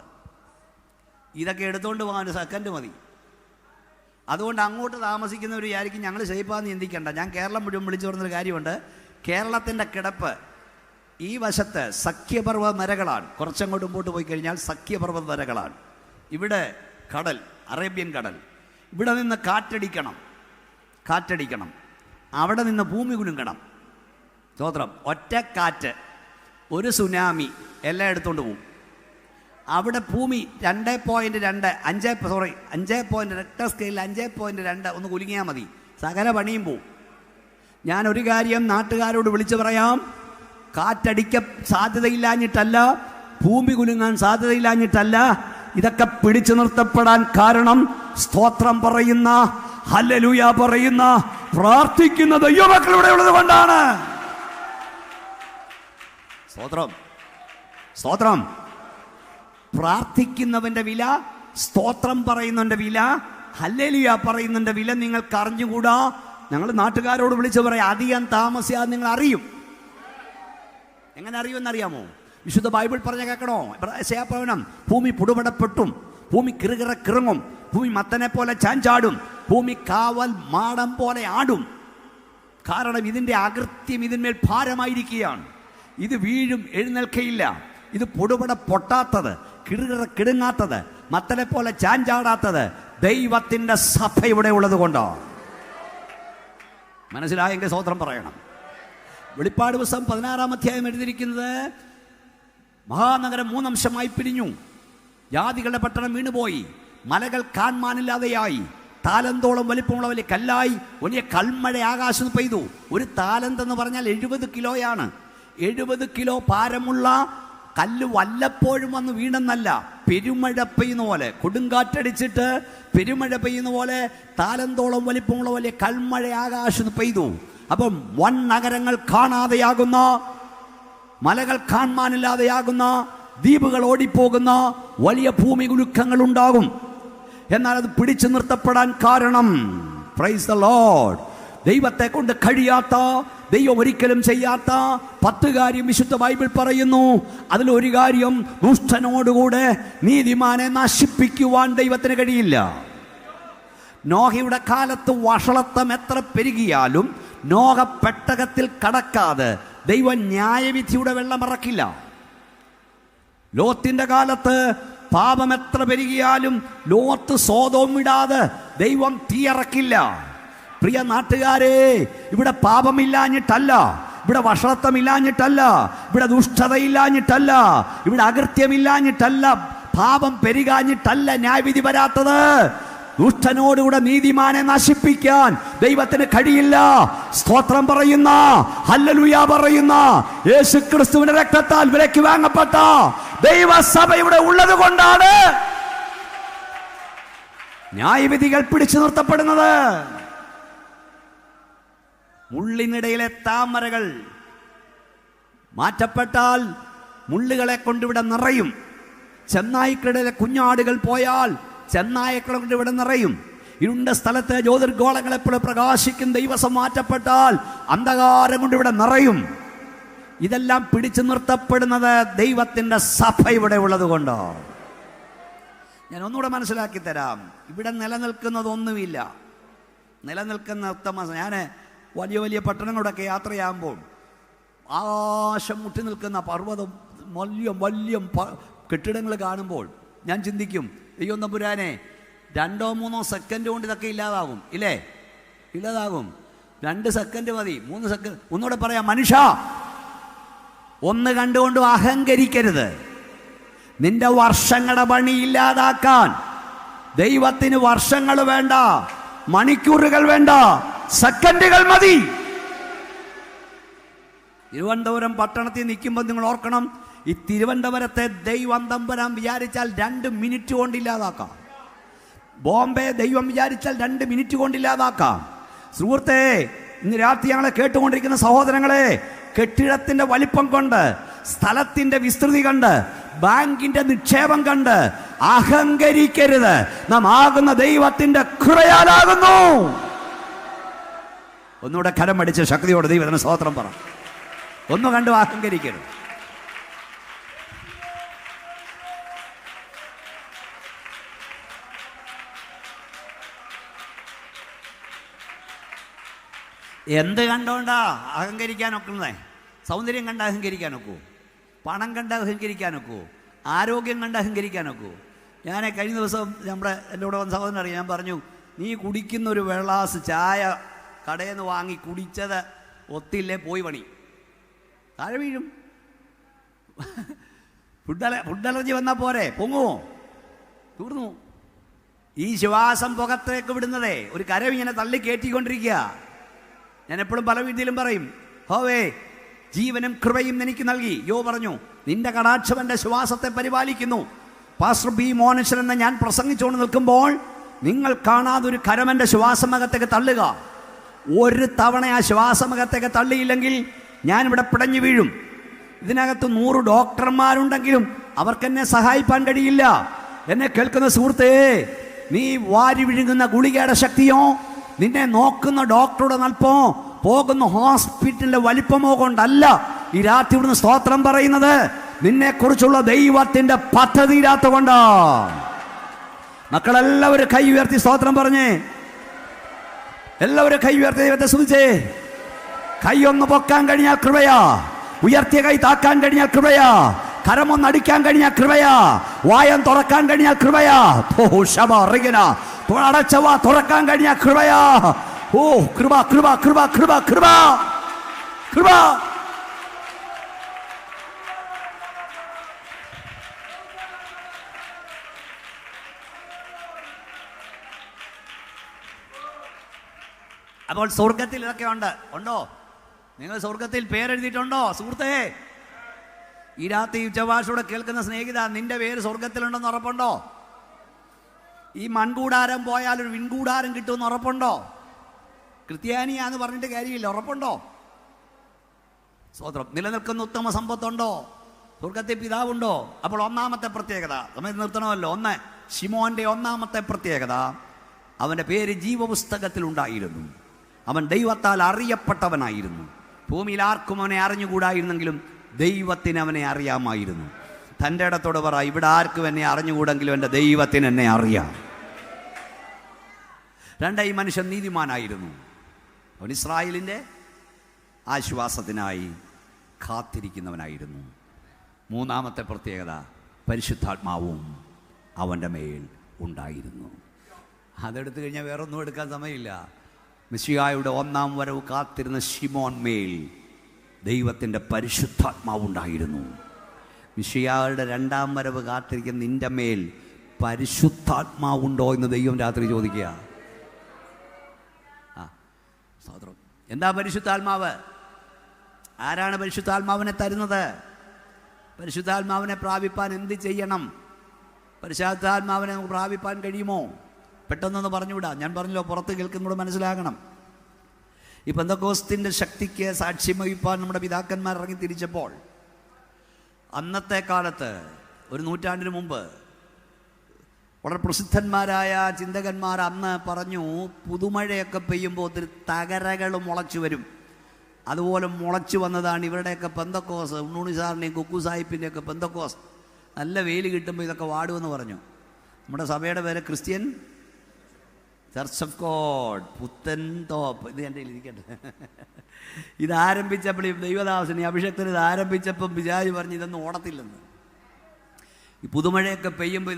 ഇതൊക്കെ എടുത്തുകൊണ്ട് പോകാൻ 1 സെക്കൻഡ് മതി. അതുകൊണ്ട് അങ്ങോട്ട് താമസിക്കുന്നവർ വിചാരിക്കും ഞങ്ങൾ സേഫാന്ന് ചിന്തിക്കേണ്ട. ഞാൻ കേരളം മുഴുവൻ വിളിച്ചു പറഞ്ഞൊരു കാര്യമുണ്ട്. കേരളത്തിൻ്റെ കിടപ്പ് ഈ വശത്ത് സഖ്യപർവ്വത നിരകളാണ്. കുറച്ചങ്ങോട്ട് മുമ്പോട്ട് പോയി കഴിഞ്ഞാൽ സഖ്യപർവ്വത നിരകളാണ്. ഇവിടെ കടൽ, അറേബ്യൻ കടൽ. ഇവിടെ നിന്ന് കാറ്റടിക്കണം, അവിടെ നിന്ന് ഭൂമി കുലുങ്ങണം. സ്തോത്രം. ഒറ്റ കാറ്റ്, ഒരു സുനാമി എല്ലാം എടുത്തുകൊണ്ട് പോകും. അവിടെ ഭൂമി 5.2 റിക്ടർ സ്കെയിലിൽ 5.2 ഒന്ന് കുലുങ്ങിയാൽ മതി, സകല പണിയും പോവും. ഞാനൊരു കാര്യം നാട്ടുകാരോട് വിളിച്ചു പറയാം, കാറ്റടിക്ക സാധ്യതയില്ലാഞ്ഞിട്ടല്ല, ഭൂമി കുലുങ്ങാൻ സാധ്യതയില്ലാഞ്ഞിട്ടല്ല, ഇതൊക്കെ പിടിച്ചു നിർത്തപ്പെടാൻ കാരണം സ്തോത്രം പറയുന്ന, ഹല്ലേലൂയ പറയുന്ന, പ്രാർത്ഥിക്കുന്ന ദൈവമക്കൾ ഇവിടെ ഉള്ളത് കൊണ്ടാണ്. സ്തോത്രം. പ്രാർത്ഥിക്കുന്നവന്റെ വില, സ്തോത്രം പറയുന്നവന്റെ വില, ഹല്ലേലൂയ പറയുന്നവന്റെ വില നിങ്ങൾക്ക് അറിഞ്ഞുകൂടാ. ഞങ്ങൾ നാട്ടുകാരോട് വിളിച്ചു പറയാം, അധികം താമസിയാതെ നിങ്ങൾ അറിയും. എങ്ങനെ അറിയുമെന്നറിയാമോ? വിശുദ്ധ ബൈബിൾ പറഞ്ഞ കേൾക്കണോ? യെശയ്യാപ്രവചനം, ഭൂമി പുടുപടപ്പെട്ടും, ഭൂമി കിറുകിറക്കിറങ്ങും, ഭൂമി മത്തനെ പോലെ ചാഞ്ചാടും, ഭൂമി കാവൽ മാടം പോലെ ആടും. കാരണം ഇതിൻ്റെ അകൃത്യം ഇതിന്മേൽ ഭാരമായിരിക്കുകയാണ്. ഇത് വീഴും, എഴുന്നേൽക്കയില്ല. ഇത് പൊടുപട പൊട്ടാത്തത്, കിടുങ്ങാത്തത്, മത്തനെ പോലെ ചാഞ്ചാടാത്തത് ദൈവത്തിൻ്റെ സഭ ഇവിടെ ഉള്ളത് കൊണ്ടോ. മനസ്സിലായെങ്കിൽ സ്തോത്രം പറയണം. വെളിപ്പാട് പുസ്തകം 16-ാം അധ്യായം എഴുതിയിരിക്കുന്നത്, മഹാനഗരം 3 അംശമായി പിരിഞ്ഞു, ജാതികളുടെ പട്ടണം വീണുപോയി, മലകൾ കാൺമാനില്ലാതെയായി, താലന്തോളം വലിപ്പമുള്ള വലിയ കല്ലായി വലിയ കൽമഴ ആകാശത്ത് പെയ്തു. 1 താലന്ത് എന്ന് പറഞ്ഞാൽ 70 കിലോയാണ്. 70 കിലോ ഭാരമുള്ള കല്ല് വല്ലപ്പോഴും വന്ന് വീണെന്നല്ല, പെരുമഴ പെയ്യുന്ന പോലെ, കൊടുങ്കാറ്റടിച്ചിട്ട് പെരുമഴ പെയ്യുന്ന പോലെ താലന്തോളം വലിപ്പമുള്ള വലിയ കൽമഴ ആകാശത്ത് പെയ്തു. അപ്പം വൻ നഗരങ്ങൾ കാണാതെയാകുന്ന, മലകൾ കാണാനില്ലാതെയാകുന്ന, ദ്വീപുകൾ ഓടിപ്പോകുന്ന വലിയ ഭൂമി കുലുക്കങ്ങൾ ഉണ്ടാകും. എന്നാൽ അത് പിടിച്ചു നിർത്തപ്പെടാൻ കാരണം, പ്രൈസ് ദ ലോർഡ്, ദൈവത്തെ കൊണ്ട് കഴിയാത്ത, ദൈവം ഒരിക്കലും ചെയ്യാത്ത 10 കാര്യം വിശുദ്ധ ബൈബിൾ പറയുന്നു. അതിലൊരു കാര്യം, ദുഷ്ടനോടുകൂടെ നീതിമാനെ നശിപ്പിക്കുവാൻ ദൈവത്തിന് കഴിയില്ല. നോഹയുടെ കാലത്ത് വഷളത്വം എത്ര പെരുകിയാലും നോഹ പെട്ടകത്തിൽ കടക്കാതെ ദൈവം ന്യായവിധിയുടെ വെള്ളം ഇറക്കില്ല. ലോത്തിന്റെ കാലത്ത് പാപം എത്ര പെരുകിയാലും ലോത്ത് സോദോം വിടാതെ ദൈവം തീയിറക്കില്ല. പ്രിയ നാട്ടുകാരെ, ഇവിടെ പാപമില്ലാഞ്ഞിട്ടല്ല, ഇവിടെ വഷളത്വമില്ലാഞ്ഞിട്ടല്ല, ഇവിടെ ദുഷ്ടതയില്ലാഞ്ഞിട്ടല്ല, ഇവിടെ അകൃത്യമില്ലാഞ്ഞിട്ടല്ല, പാപം പെരുകാഞ്ഞിട്ടല്ല ന്യായവിധി വരാത്തത്. ദുഷ്ടനോടുകൂടെ നീതിമാനെ നശിപ്പിക്കാൻ ദൈവത്തിന് കഴിയില്ല. സ്തോത്രം പറയുന്ന, ഹല്ലേലൂയ പറയുന്ന, യേശുക്രിസ്തുവിന്റെ രക്തത്താൽ വിലയ്ക്ക് വാങ്ങപ്പെട്ട ദൈവസഭ ഇവിടെ ഉള്ളത് കൊണ്ടാണ് ന്യായവിധികൾ പിടിച്ചു നിർത്തപ്പെടുന്നത്. മുള്ളിനിടയിലെ താമരകൾ മാറ്റപ്പെട്ടാൽ മുള്ളുകളെ കൊണ്ടിവിടെ നിറയും. ചെന്നായ്ക്കളുടെ കുഞ്ഞാടുകൾ പോയാൽ ചെന്നായ്ക്കളെ കൊണ്ട് ഇവിടെ നിറയും. ഇരുണ്ട സ്ഥലത്ത് ജ്യോതിർഗോളങ്ങളെപ്പോഴും പ്രകാശിക്കും ദൈവസം മാറ്റപ്പെട്ടാൽ അന്ധകാരം കൊണ്ട് ഇവിടെ നിറയും. ഇതെല്ലാം പിടിച്ചു നിർത്തപ്പെടുന്നത് ദൈവത്തിൻ്റെ സഭ ഇവിടെ ഉള്ളത് കൊണ്ടോ. ഞാൻ ഒന്നുകൂടെ മനസ്സിലാക്കി തരാം. ഇവിടെ നിലനിൽക്കുന്നതൊന്നുമില്ല. നിലനിൽക്കുന്ന ഞാൻ വലിയ വലിയ പട്ടണങ്ങളോടൊക്കെ യാത്ര ചെയ്യുമ്പോൾ ആകാശം മുട്ടി നിൽക്കുന്ന പർവ്വതം വലിയ വലിയ കെട്ടിടങ്ങൾ കാണുമ്പോൾ ഞാൻ ചിന്തിക്കും, അയ്യോ തമ്പുരാനെ, 2-3 സെക്കൻഡ് കൊണ്ട് ഇതൊക്കെ ഇല്ലാതാകും. ഇല്ലേ? ഇല്ലാതാകും. 2 സെക്കൻഡ് മതി, 3 സെക്കൻഡ്. ഒന്നുകൂടെ പറയാം, മനുഷ്യ, ഒന്ന് കണ്ടുകൊണ്ട് അഹങ്കരിക്കരുത്. നിന്റെ വർഷങ്ങളുടെ പണി ഇല്ലാതാക്കാൻ ദൈവത്തിന് വർഷങ്ങൾ വേണ്ട, മണിക്കൂറുകൾ വേണ്ട, സെക്കൻഡുകൾ മതി. തിരുവനന്തപുരം പട്ടണത്തിൽ നിൽക്കുമ്പോൾ നിങ്ങൾ ഓർക്കണം, ഈ തിരുവനന്തപുരത്തെ ദൈവം തമ്പുരാൻ വിചാരിച്ചാൽ 2 മിനിറ്റ് കൊണ്ടില്ലാതാക്കാം. ബോംബെ ദൈവം വിചാരിച്ചാൽ 2 മിനിറ്റ് കൊണ്ടില്ലാതാക്കാം. സുഹൃത്തേ, ഇന്ന് രാത്രി ഞങ്ങളെ കേട്ടുകൊണ്ടിരിക്കുന്ന സഹോദരങ്ങളെ, കെട്ടിടത്തിന്റെ വലിപ്പം കൊണ്ട്, സ്ഥലത്തിന്റെ വിസ്തൃതി കണ്ട്, ബാങ്കിന്റെ നിക്ഷേപം കണ്ട് അഹങ്കരിക്കരുത്. നാം ആകുന്ന ദൈവത്തിന്റെ കൃപയാലാകുന്നു. ഒന്നുകൂടെ കരം അടിച്ച് ശക്തിയോടെ ദൈവത്തിന് സ്തോത്രം പറ. ഒന്നു കണ്ടു അഹങ്കരിക്കരുത്. എന്ത് കണ്ടോണ്ടാ അഹങ്കരിക്കാൻ ഒക്കുന്നേ? സൗന്ദര്യം കണ്ട് അഹങ്കരിക്കാൻ ഒക്കൂ? പണം കണ്ട് അഹങ്കരിക്കാൻ ഒക്കൂ? ആരോഗ്യം കണ്ട് അഹങ്കരിക്കാൻ ഒക്കൂ? ഞാൻ കഴിഞ്ഞ ദിവസം എൻ്റെ കൂടെ വന്ന സഹോദരൻ അറിയാം, ഞാൻ പറഞ്ഞു, നീ കുടിക്കുന്ന ഒരു വെള്ളാസ് ചായ കടയിൽ നിന്ന് വാങ്ങി കുടിച്ചത് ഒത്തില്ലേ, പോയി പണി, താഴെ വീഴും. ഫുഡ് അലർജി വന്നാൽ പോരെ, പൊങ്ങുമോ? തീർന്നു. ഈ ശ്വാസം പുറത്തേക്ക് വിടുന്നതേ ഒരു കരവ് ഇങ്ങനെ തള്ളി കയറ്റിക്കൊണ്ടിരിക്കുക. ഞാൻ എപ്പോഴും പല വീട്ടിലും പറയും, ഹോവേ ജീവനും കൃപയും എനിക്ക് നൽകി. യോ പറഞ്ഞു, നിന്റെ കടാക്ഷം എൻ്റെ ശ്വാസത്തെ പരിപാലിക്കുന്നു. പാസ്റ്റർ ബി മോനേശ്വർ എന്ന ഞാൻ പ്രസംഗിച്ചുകൊണ്ട് നിൽക്കുമ്പോൾ നിങ്ങൾ കാണാതെ ഒരു കരമെൻ്റെ ശ്വാസമകത്തേക്ക് തള്ളുക. ഒരു തവണ ആ ശ്വാസമകത്തേക്ക് തള്ളിയില്ലെങ്കിൽ ഞാനിവിടെ പിടഞ്ഞു വീഴും. ഇതിനകത്ത് 100 ഡോക്ടർമാരുണ്ടെങ്കിലും അവർക്കെന്നെ സഹായിപ്പാൻ കഴിയില്ല. എന്നെ കേൾക്കുന്ന സുഹൃത്തേ, നീ വാരി വിഴുങ്ങുന്ന ഗുളികയുടെ ശക്തിയോ, നിന്നെ നോക്കുന്ന ഡോക്ടറുടെ നൽപ്പോ, പോകുന്ന ഹോസ്പിറ്റലിന്റെ വലിപ്പമോ കൊണ്ടല്ല ഈ രാത്രി ഇവിടുന്ന് സ്തോത്രം പറയുന്നത്. നിന്നെ കുറിച്ചുള്ള ദൈവത്തിന്റെ പദ്ധതി ഇല്ലാത്തതുകൊണ്ടാ. മക്കളെല്ലാവരും കൈ ഉയർത്തി സ്തോത്രം പറഞ്ഞേ. എല്ലാവരും കൈ ഉയർത്തി ദൈവത്തെ സ്തുതിച്ചേ. കൈ ഒന്ന് പൊക്കാൻ കഴിഞ്ഞാൽ കൃപയാ, ഉയർത്തിയ കൈ താക്കാൻ കഴിഞ്ഞാൽ കൃപയാ, കരമൊന്നടിക്കാൻ കഴിഞ്ഞാൽ കൃപയാ, വായം തുറക്കാൻ കഴിഞ്ഞാൽ കൃപയാ, അടച്ചവ തുറക്കാൻ കഴിഞ്ഞാൽ കൃപയാ. ഓ കൃപ കൃപ കൃപ കൃപ കൃപ കൃപ. അപ്പോൾ സ്വർഗത്തിൽ ഇതൊക്കെ ഉണ്ടോ? നിങ്ങൾ സ്വർഗത്തിൽ പേരെഴുതിയിട്ടുണ്ടോ സുഹൃത്തേ? ഈ രാത്രി ഉച്ചഭാഷയോടെ കേൾക്കുന്ന സ്നേഹിത, നിന്റെ പേര് സ്വർഗത്തിലുണ്ടെന്ന് ഉറപ്പുണ്ടോ? ഈ മൺകൂടാരം പോയാൽ ഒരു വിൺകൂടാരം കിട്ടുമെന്ന് ഉറപ്പുണ്ടോ? ക്രിസ്ത്യാനിയാന്ന് പറഞ്ഞിട്ട് കാര്യമില്ല, ഉറപ്പുണ്ടോ? സ്തോത്രം. നിലനിൽക്കുന്ന ഉത്തമ സമ്പത്തുണ്ടോ? സ്വർഗത്തിൽ പിതാവുണ്ടോ? അപ്പോൾ ഒന്നാമത്തെ പ്രത്യേകത സമയത്ത് നിർത്തണമല്ലോ. ഒന്ന്, ശിമോന്റെ ഒന്നാമത്തെ പ്രത്യേകത, അവൻ്റെ പേര് ജീവപുസ്തകത്തിലുണ്ടായിരുന്നു. അവൻ ദൈവത്താൽ അറിയപ്പെട്ടവനായിരുന്നു. ഭൂമിയിൽ ആർക്കും അവനെ അറിഞ്ഞുകൂടായിരുന്നെങ്കിലും ദൈവത്തിന് അവനെ അറിയാമായിരുന്നു. തൻ്റെ ഇടത്തോട് പറ, ഇവിടെ ആർക്കും എന്നെ അറിഞ്ഞുകൂടെങ്കിലും എൻ്റെ ദൈവത്തിന് എന്നെ അറിയാം. രണ്ട്, ഈ മനുഷ്യൻ നീതിമാനായിരുന്നു. അവൻ ഇസ്രായേലിൻ്റെ ആശ്വാസത്തിനായി കാത്തിരിക്കുന്നവനായിരുന്നു. മൂന്നാമത്തെ പ്രത്യേകത, പരിശുദ്ധാത്മാവും അവൻ്റെ മേൽ ഉണ്ടായിരുന്നു. അതെടുത്തു കഴിഞ്ഞാൽ വേറൊന്നും എടുക്കാൻ സമയമില്ല. മിശിഹായുടെ ഒന്നാം വരവ് കാത്തിരുന്ന ശിമോൻ മേൽ ദൈവത്തിൻ്റെ പരിശുദ്ധാത്മാവുണ്ടായിരുന്നു. മിശിഹായുടെ രണ്ടാം വരവ് കാത്തിരിക്കുന്ന നിൻ്റെ മേൽ പരിശുദ്ധാത്മാവുണ്ടോ എന്ന് ദൈവം രാത്രി ചോദിക്കുക. സ്തോത്രം. എന്താ പരിശുദ്ധാത്മാവ്? ആരാണ് പരിശുദ്ധാത്മാവിനെ തരുന്നത്? പരിശുദ്ധാത്മാവിനെ പ്രാപിപ്പാൻ എന്ത് ചെയ്യണം? പരിശുദ്ധാത്മാവിനെ നമുക്ക് പ്രാപിപ്പാൻ കഴിയുമോ? പെട്ടെന്നൊന്ന് പറഞ്ഞുവിടാ. ഞാൻ പറഞ്ഞല്ലോ, പുറത്ത് കേൾക്കുന്നൂടെ മനസ്സിലാകണം. ഈ പെന്തക്കോസ്തിൻ്റെ ശക്തിക്ക് സാക്ഷ്യം വഹിപ്പാൻ നമ്മുടെ പിതാക്കന്മാർ ഇറങ്ങി തിരിച്ചപ്പോൾ, അന്നത്തെ കാലത്ത് ഒരു നൂറ്റാണ്ടിന് മുമ്പ് വളരെ പ്രസിദ്ധന്മാരായ ചിന്തകന്മാർ അന്ന് പറഞ്ഞു, പുതുമഴയൊക്കെ പെയ്യുമ്പോൾ ഒത്തിരി തകരകൾ മുളച്ചു വരും. അതുപോലെ മുളച്ചു വന്നതാണ് ഇവരുടെയൊക്കെ പെന്തക്കോസ്. ഉണ്ണൂണി സാറിൻ്റെയും കുക്കു സാഹിബിൻ്റെയൊക്കെ പെന്തക്കോസ്. നല്ല വെയിൽ കിട്ടുമ്പോൾ ഇതൊക്കെ വാടുമെന്ന് പറഞ്ഞു. നമ്മുടെ സഭയുടെ പേര് ക്രിസ്ത്യൻ ചർച്ച് ഓഫ് ഗോഡ് പുത്തൻ തോപ്പ്. ഇത് എൻ്റെ ഇരിക്കട്ടെ. ഇത് ആരംഭിച്ചപ്പോൾ ഈ ദൈവദാസന് അഭിഷേകത്തിന് ഇത് ആരംഭിച്ചപ്പം വിചാരി പറഞ്ഞ് ഇതൊന്നും ഓടത്തില്ലെന്ന്. ഈ പുതുമഴയൊക്കെ പെയ്യുമ്പോൾ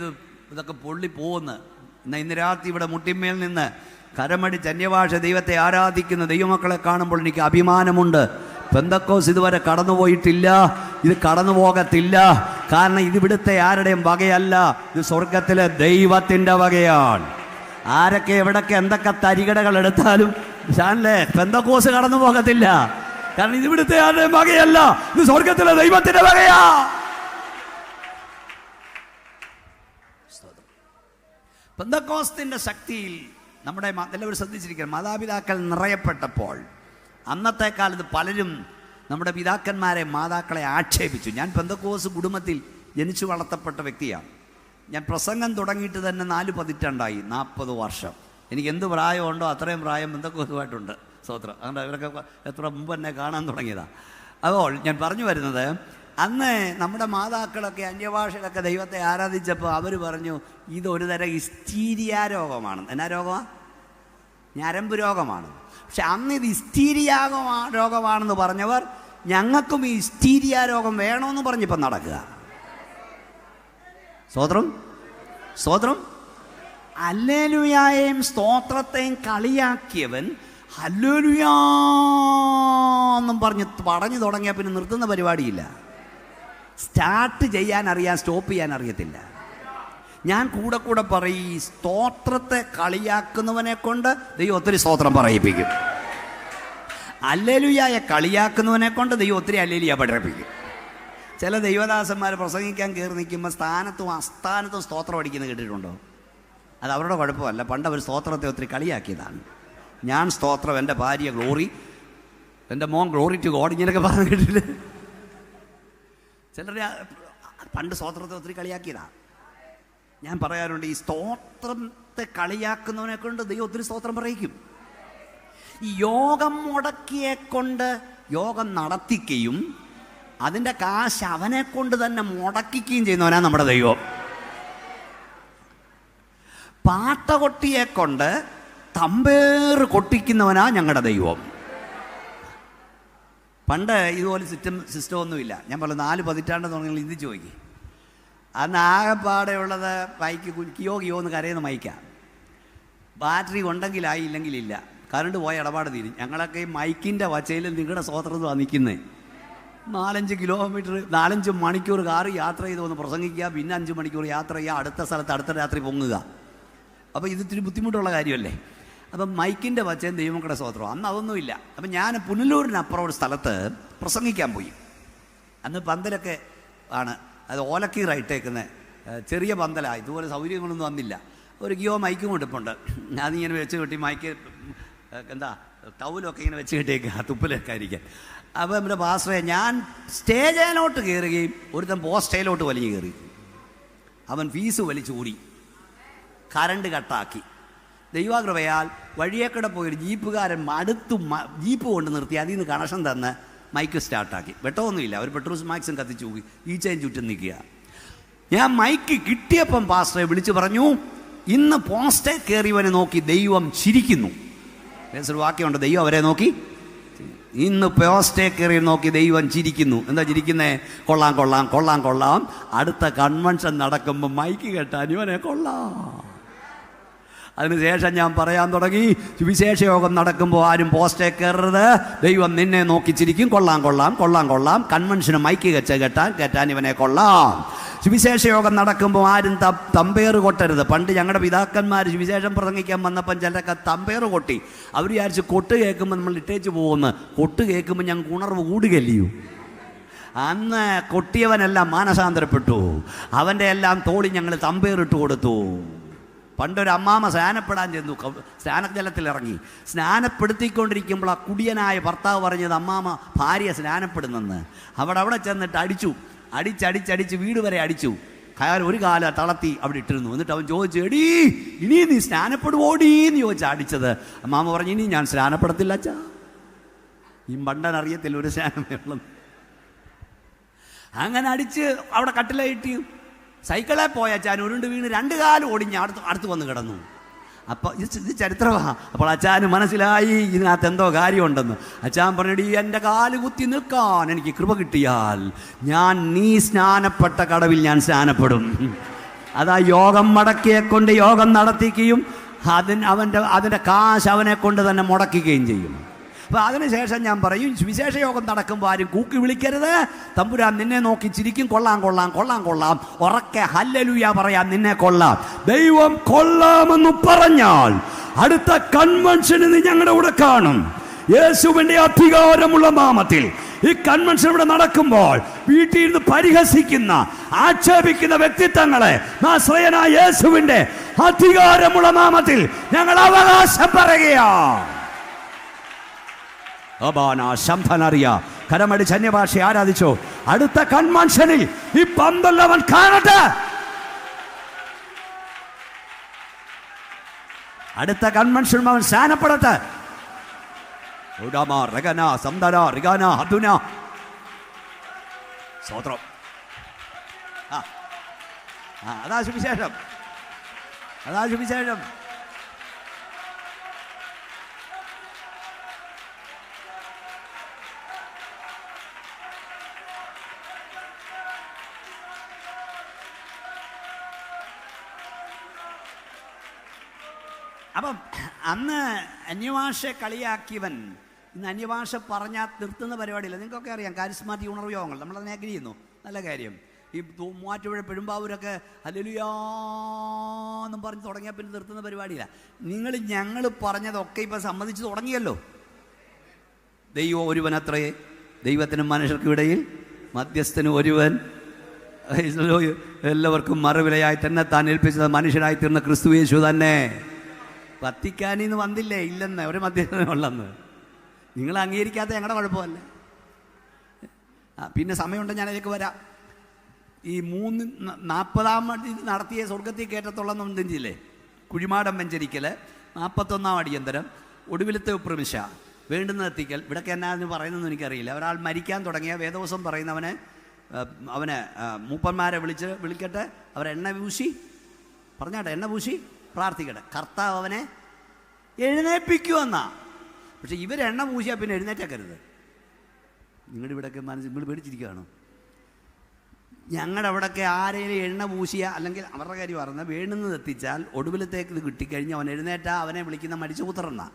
ഇതൊക്കെ പൊള്ളിപ്പോകുന്നു. എന്നാൽ ഇന്ന് രാത്രി ഇവിടെ മുട്ടിന്മേൽ നിന്ന് കരമടിച്ച് അന്യഭാഷ ദൈവത്തെ ആരാധിക്കുന്ന ദൈവമക്കളെ കാണുമ്പോൾ എനിക്ക് അഭിമാനമുണ്ട്. പെന്തക്കോസ് ഇതുവരെ കടന്നുപോയിട്ടില്ല, ഇത് കടന്നു പോകത്തില്ല. കാരണം ഇതിവിടുത്തെ ആരുടെയും വകയല്ല, ഇത് സ്വർഗത്തിലെ ദൈവത്തിൻ്റെ വകയാണ്. ആരൊക്കെ എവിടൊക്കെ എന്തൊക്കെ തരികടകൾ എടുത്താലും ഷാനിലെ പെന്തക്കോസ് കടന്നു പോകത്തില്ല. കാരണം ഇതിവിടുത്തെ ആരുടെയും വകയല്ല, ഇത് സ്വർഗത്തിലെ ദൈവത്തിൻ്റെ വകയാ. പെന്തക്കോസ്തിൻ്റെ ശക്തിയിൽ നമ്മുടെ എല്ലാവരും ശ്രദ്ധിച്ചിരിക്കണം. മാതാപിതാക്കൾ നിറയപ്പെട്ടപ്പോൾ അന്നത്തെ കാലത്ത് പലരും നമ്മുടെ പിതാക്കന്മാരെ മാതാക്കളെ ആക്ഷേപിച്ചു. ഞാൻ പെന്തക്കോസ് കുടുംബത്തിൽ ജനിച്ചു വളർത്തപ്പെട്ട വ്യക്തിയാണ്. ഞാൻ പ്രസംഗം തുടങ്ങിയിട്ട് തന്നെ 4 പതിറ്റാണ്ടായി, 40 വർഷം. എനിക്ക് എന്ത് പ്രായമുണ്ടോ അത്രയും പ്രായം പെന്തക്കോസുമായിട്ടുണ്ട്. സ്തോത്രം. അതുകൊണ്ട് അവരൊക്കെ എത്ര മുമ്പ് എന്നെ കാണാൻ തുടങ്ങിയതാണ്. അപ്പോൾ ഞാൻ പറഞ്ഞു വരുന്നത്, അന്ന് നമ്മുടെ മാതാക്കളൊക്കെ അന്യഭാഷകളൊക്കെ ദൈവത്തെ ആരാധിച്ചപ്പോൾ അവർ പറഞ്ഞു ഇതൊരു തരം ഹിസ്റ്റീരിയ രോഗമാണ്. എന്നാ രോഗമാണ്? ഞരമ്പ് രോഗമാണ്. പക്ഷെ അന്ന് ഇത് ഹിസ്റ്റീരിയ രോഗമാണെന്ന് പറഞ്ഞവർ ഞങ്ങൾക്കും ഈ ഹിസ്റ്റീരിയ രോഗം വേണമെന്ന് പറഞ്ഞിപ്പം നടക്കുക. സ്തോത്രം, സ്തോത്രം. ഹല്ലേലൂയായെയും സ്തോത്രത്തെയും കളിയാക്കിയവൻ ഹല്ലേലൂയാ എന്നും പറഞ്ഞു തുടങ്ങിയാൽ പിന്നെ നിർത്തുന്ന പരിപാടിയില്ല. സ്റ്റാർട്ട് ചെയ്യാൻ അറിയാൻ, സ്റ്റോപ്പ് ചെയ്യാൻ അറിയത്തില്ല. ഞാൻ കൂടെ പറയും, ഈ സ്തോത്രത്തെ കളിയാക്കുന്നവനെ കൊണ്ട് ദൈവം ഒത്തിരി സ്തോത്രം പറയിപ്പിക്കും. ഹല്ലേലൂയായെ കളിയാക്കുന്നവനെ കൊണ്ട് ദൈവം ഒത്തിരി ഹല്ലേലൂയ പഠിപ്പിക്കും. ചില ദൈവദാസന്മാർ പ്രസംഗിക്കാൻ കയറി നിൽക്കുമ്പോൾ സ്ഥാനത്തും അസ്ഥാനത്തും സ്തോത്രം അടിക്കുന്നത് കേട്ടിട്ടുണ്ടോ? അത് അവരുടെ കുഴപ്പമല്ല. പണ്ട് അവർ സ്തോത്രത്തെ ഒത്തിരി കളിയാക്കിയതാണ്. ഞാൻ സ്തോത്രം, എൻ്റെ ഭാര്യ ഗ്ലോറി, എൻ്റെ മോൻ ഗ്ലോറി ടു ഗോഡ്, ഇങ്ങനെയൊക്കെ പറഞ്ഞു കേട്ടില്ലേ? ചിലർ പണ്ട് സ്തോത്രത്തെ ഒത്തിരി കളിയാക്കിയതാണ്. ഞാൻ പറയാറുണ്ട്, ഈ സ്തോത്രത്തെ കളിയാക്കുന്നവനെ കൊണ്ട് ദൈവം ഒത്തിരി സ്തോത്രം പറയിക്കും. ഈ യോഗം മുടക്കിയെ കൊണ്ട് യോഗം നടത്തിക്കുകയും അതിൻ്റെ കാശ് അവനെ കൊണ്ട് തന്നെ മുടക്കിക്കുകയും ചെയ്യുന്നവനാണ് നമ്മുടെ ദൈവം. പാട്ടകൊട്ടിയെ കൊണ്ട് തമ്പേറ് കൊട്ടിക്കുന്നവനാ ഞങ്ങളുടെ ദൈവം. പണ്ട് ഇതുപോലെ സിസ്റ്റം ഒന്നുമില്ല. ഞാൻ പറഞ്ഞു 4 പതിറ്റാണ്ട് തുടങ്ങി ഇത് ചോദിക്കും. അന്ന് ആകെപ്പാടെയുള്ളത് മൈക്ക് കിയോ എന്ന് കരയുന്ന മൈക്കാണ്. ബാറ്ററി ഉണ്ടെങ്കിലായി, ഇല്ലെങ്കിലില്ല. കറണ്ട് പോയ ഇടപാട് തീരും. ഞങ്ങളൊക്കെ ഈ മൈക്കിൻ്റെ വച്ചയിൽ നിങ്ങളുടെ സ്തോത്രത്തിൽ നിൽക്കുന്നത് 4-5 കിലോമീറ്റർ 4-5 മണിക്കൂർ കാറ് യാത്ര ചെയ്ത് വന്ന് പ്രസംഗിക്കുക, പിന്നെ 5 മണിക്കൂർ യാത്ര ചെയ്യുക, അടുത്ത സ്ഥലത്ത് അടുത്ത രാത്രി പൊങ്ങുക. അപ്പോൾ ഇത് ഇത്തിരി ബുദ്ധിമുട്ടുള്ള കാര്യമല്ലേ? അപ്പം മൈക്കിൻ്റെ വച്ചയും ദൈവങ്ങളുടെ സ്തോത്രം. അന്ന് അതൊന്നുമില്ല. അപ്പം ഞാൻ പുനലൂരിനപ്പുറം ഒരു സ്ഥലത്ത് പ്രസംഗിക്കാൻ പോയി. അന്ന് പന്തലൊക്കെ ആണ്. അത് ഓലക്കീറായിട്ടേക്കുന്നത്, ചെറിയ പന്തലാണ്, ഇതുപോലെ സൗകര്യങ്ങളൊന്നും വന്നില്ല. ഒരു ഗിയോ മൈക്കും കൊണ്ടിപ്പുണ്ട്, അതിങ്ങനെ വെച്ച് കെട്ടി മൈക്ക് എന്താ ടൗലൊക്കെ ഇങ്ങനെ വെച്ച് കെട്ടിയേക്കുക തുപ്പിലൊക്കെ ആയിരിക്കാൻ. അപ്പോൾ നമ്മുടെ പാസ്റ്ററെ ഞാൻ സ്റ്റേജിലോട്ട് കയറുകയും ഒരുത്തൻ പോസ്റ്റയിലോട്ട് വലിഞ്ഞു കയറി. അവൻ ഫീസ് വലിച്ചൂടി, കറണ്ട് കട്ടാക്കി. ദൈവകൃപയാൽ വഴിയേക്കടെ പോയൊരു ജീപ്പുകാരൻ ജീപ്പ് കൊണ്ട് നിർത്തി അതിൽ നിന്ന് കണക്ഷൻ തന്ന് മൈക്ക് സ്റ്റാർട്ടാക്കി. വെട്ടമൊന്നുമില്ല, അവർ പെട്രോൾ മാക്സും കത്തിച്ചു പോയി, ഈച്ചയും ചുറ്റും നിൽക്കുക. ഞാൻ മൈക്ക് കിട്ടിയപ്പം പാസ്റ്ററെ വിളിച്ചു പറഞ്ഞു, ഇന്ന് പോസ്റ്റേ കയറിയവനെ നോക്കി ദൈവം ചിരിക്കുന്നു. ഒരു വാക്യമുണ്ട്, ദൈവം അവരെ നോക്കി, ഇന്ന് പോസ്റ്റേ കയറി നോക്കി ദൈവം ചിരിക്കുന്നു. എന്താ ചിരിക്കുന്നേ? കൊള്ളാം കൊള്ളാം കൊള്ളാം കൊള്ളാം, അടുത്ത കൺവെൻഷൻ നടക്കുമ്പോൾ മൈക്ക് കേട്ടാൻ ഇവനെ കൊള്ളാം. അതിനുശേഷം ഞാൻ പറയാൻ തുടങ്ങി, സുവിശേഷ യോഗം നടക്കുമ്പോൾ ആരും പോസ്റ്റേ കയറരുത്, ദൈവം നിന്നെ നോക്കി ചിരിക്കും. കൊള്ളാം കൊള്ളാം കൊള്ളാം കൊള്ളാം, കൺവെൻഷന് മൈക്ക് കേട്ടാൻ ഇവനെ കൊള്ളാം. സുവിശേഷ യോഗം നടക്കുമ്പോൾ ആരും തമ്പേറ് കൊട്ടരുത്. പണ്ട് ഞങ്ങളുടെ പിതാക്കന്മാർ സുവിശേഷം പ്രസംഗിക്കാൻ വന്നപ്പം ചിലരൊക്കെ തമ്പേറ് കൊട്ടി. അവർ വിചാരിച്ച് കൊട്ട് കേൾക്കുമ്പോൾ നമ്മൾ ഇട്ടേച്ച് പോകുന്നു. കൊട്ട് കേൾക്കുമ്പോൾ ഞങ്ങൾക്ക് ഉണർവ് കൂടുകയല്ലയോ. അന്ന് കൊട്ടിയവനെല്ലാം മാനസാന്തരപ്പെട്ടു, അവൻ്റെ എല്ലാം തോളി ഞങ്ങൾ തമ്പേറിട്ട് കൊടുത്തു. പണ്ടൊരു അമ്മാമ സ്നാനപ്പെടാൻ ചെന്നു, സ്നാനജലത്തിലിറങ്ങി. സ്നാനപ്പെടുത്തിക്കൊണ്ടിരിക്കുമ്പോൾ ആ കുടിയനായ ഭർത്താവ് പറഞ്ഞത് അമ്മാമ ഭാര്യ സ്നാനപ്പെടുന്നെന്ന്. അവിടെ ചെന്നിട്ട് അടിച്ചടിച്ചടിച്ച് വീട് വരെ അടിച്ചു. ഒരു കാല തളർത്തി അവിടെ ഇട്ടിരുന്നു. എന്നിട്ട് അവൻ ചോദിച്ചു, എടീ ഇനി നീ സ്നാനപ്പെടുവോടീന്ന് ചോദിച്ചാൽ അടിച്ചത്. അമ്മാമ പറഞ്ഞു, ഇനി ഞാൻ സ്നാനപ്പെടത്തില്ല അച്ഛാ. ഈ മണ്ടൻ അറിയത്തില്ല ഒരു സ്നാനമേ ഉള്ളത്. അങ്ങനെ അടിച്ച് അവിടെ കട്ടിലായിട്ട് സൈക്കിളെ പോയ അച്ഛൻ ഉരുണ്ട് വീണ് 2 കാലും ഓടിഞ്ഞ് അടുത്ത് വന്ന് കിടന്നു. അപ്പോൾ ഇത് ചരിത്രമാണ്. അപ്പോൾ അച്ഛന് മനസ്സിലായി ഇതിനകത്ത് എന്തോ കാര്യമുണ്ടെന്ന്. അച്ഛൻ പറഞ്ഞടി, എൻ്റെ കാല് കുത്തി നിൽക്കാൻ എനിക്ക് കൃപ കിട്ടിയാൽ നീ സ്നാനപ്പെട്ട കടവിൽ ഞാൻ സ്നാനപ്പെടും. അതാ യോഗം മടക്കിയെ കൊണ്ട് യോഗം നടത്തിക്കുകയും അതിൻ്റെ കാശ് അവനെ കൊണ്ട് തന്നെ മുടക്കുകയും ചെയ്യും. അപ്പോൾ അതിനുശേഷം ഞാൻ പറയും, വിശേഷ യോഗം നടക്കുമ്പോൾ ആരും കൂക്കി വിളിക്കരുത്. തമ്പുരാൻ നിന്നെ നോക്കി ചിരിക്കും. കൊള്ളാം കൊള്ളാം കൊള്ളാം കൊള്ളാം, ഉറക്കെ ഹല്ലേലൂയ പറയാം, നിന്നെ കൊള്ളാം. ദൈവം കൊള്ളാമെന്ന് പറഞ്ഞാൽ അടുത്ത കൺവെൻഷന് നീ ഞങ്ങളുടെ കൂടെ കാണും. യേശുവിൻ്റെ അധികാരമുള്ള നാമത്തിൽ ഈ കൺവെൻഷൻ ഇവിടെ നടക്കുമ്പോൾ വീട്ടിൽ ഇരുന്ന് പരിഹസിക്കുന്ന ആക്ഷേപിക്കുന്ന വ്യക്തിത്വങ്ങളെ നാസറേയനായ യേശുവിൻ്റെ അധികാരമുള്ള നാമത്തിൽ ഞങ്ങൾ അവകാശം പറയുകയാണ്. കരമടിച്ച് അന്യഭാഷ ആരാധിച്ചോ. അടുത്ത കൺവെൻഷനിൽ ഈ പന്തല്ലവൻ കാണട്ടെ. അടുത്ത കൺവെൻഷൻ അവൻ സ്നാനപ്പെടട്ടെ. സ്തോത്രം. അതാ സുവിശേഷം, അതാ സുവിശേഷം. അപ്പം അന്ന് അന്യഭാഷ കളിയാക്കിയവൻ ഇന്ന് അന്യഭാഷ പറഞ്ഞാൽ നിർത്തുന്ന പരിപാടിയില്ല. നിങ്ങൾക്കൊക്കെ അറിയാം, കാരിസ്മാറ്റിക് ഉണർവ് യോഗങ്ങൾ നമ്മളതിനെ അഗ്രി ചെയ്യുന്നു. നല്ല കാര്യം. ഈ മൂവാറ്റുപുഴ പെരുമ്പാവൂരൊക്കെ ഹല്ലേലൂയാന്നും പറഞ്ഞ് തുടങ്ങിയാൽ പിന്നെ നിർത്തുന്ന പരിപാടിയില്ല. ഞങ്ങൾ പറഞ്ഞതൊക്കെ ഇപ്പം സമ്മതിച്ച് തുടങ്ങിയല്ലോ. ദൈവം ഒരുവനത്രേ, ദൈവത്തിനും മനുഷ്യർക്കിടയിൽ മധ്യസ്ഥനും ഒരുവൻ, എല്ലാവർക്കും മറുവിലയായി തന്നെ താൻ ഏൽപ്പിച്ചത് മനുഷ്യനായി തീർന്ന ക്രിസ്തു യേശു തന്നെ. വത്തിക്കാനിൽ നിന്ന് വന്നില്ലേ? ഇല്ലെന്ന്, ഒരു മധ്യസ്ഥനുള്ളെന്ന്. നിങ്ങൾ അംഗീകരിക്കാത്ത ഞങ്ങളുടെ കുഴപ്പമല്ല. പിന്നെ സമയമുണ്ട്, ഞാനതിലേക്ക് വരാം. ഈ 40-ാം നടത്തിയ സ്വർഗത്തിൽ കയറ്റത്തുള്ളെന്ന് എന്തില്ലേ? കുഴിമാടം വെഞ്ചരിക്കൽ, 41-ാം അടിയന്തരം, ഒടുവിലത്തെ പ്രവിശ, വേണ്ടുന്ന എത്തിക്കൽ. ഇവിടൊക്കെ എന്നാന്ന് പറയുന്നതെന്ന് എനിക്കറിയില്ല. ഒരാൾ മരിക്കാൻ തുടങ്ങിയ വേദവസം പറയുന്നവനെ മൂപ്പന്മാരെ വിളിക്കട്ടെ, അവരെണ്ണ പൂശി പറഞ്ഞാട്ടെ, എണ്ണ പൂശി പ്രാർത്ഥിക്കട്ടെ, കർത്താവ് അവനെ എഴുന്നേൽപ്പിക്കുമെന്നാ. പക്ഷെ ഇവരെണ്ണ പൂശിയാൽ പിന്നെ എഴുന്നേറ്റേക്കരുത്. നിങ്ങളുടെ ഇവിടെയൊക്കെ നിങ്ങൾ പേടിച്ചിരിക്കുകയാണോ? ഞങ്ങളുടെ അവിടെയൊക്കെ ആരെങ്കിലും എണ്ണ പൂശിയ, അല്ലെങ്കിൽ അവരുടെ കാര്യം പറഞ്ഞാൽ വേണ്ടുന്നത് എത്തിച്ചാൽ ഒടുവിലത്തേക്ക് ഇത് കിട്ടിക്കഴിഞ്ഞ് അവൻ എഴുന്നേറ്റാൽ അവനെ വിളിക്കുന്ന മരിച്ചുപുത്രന്നാ,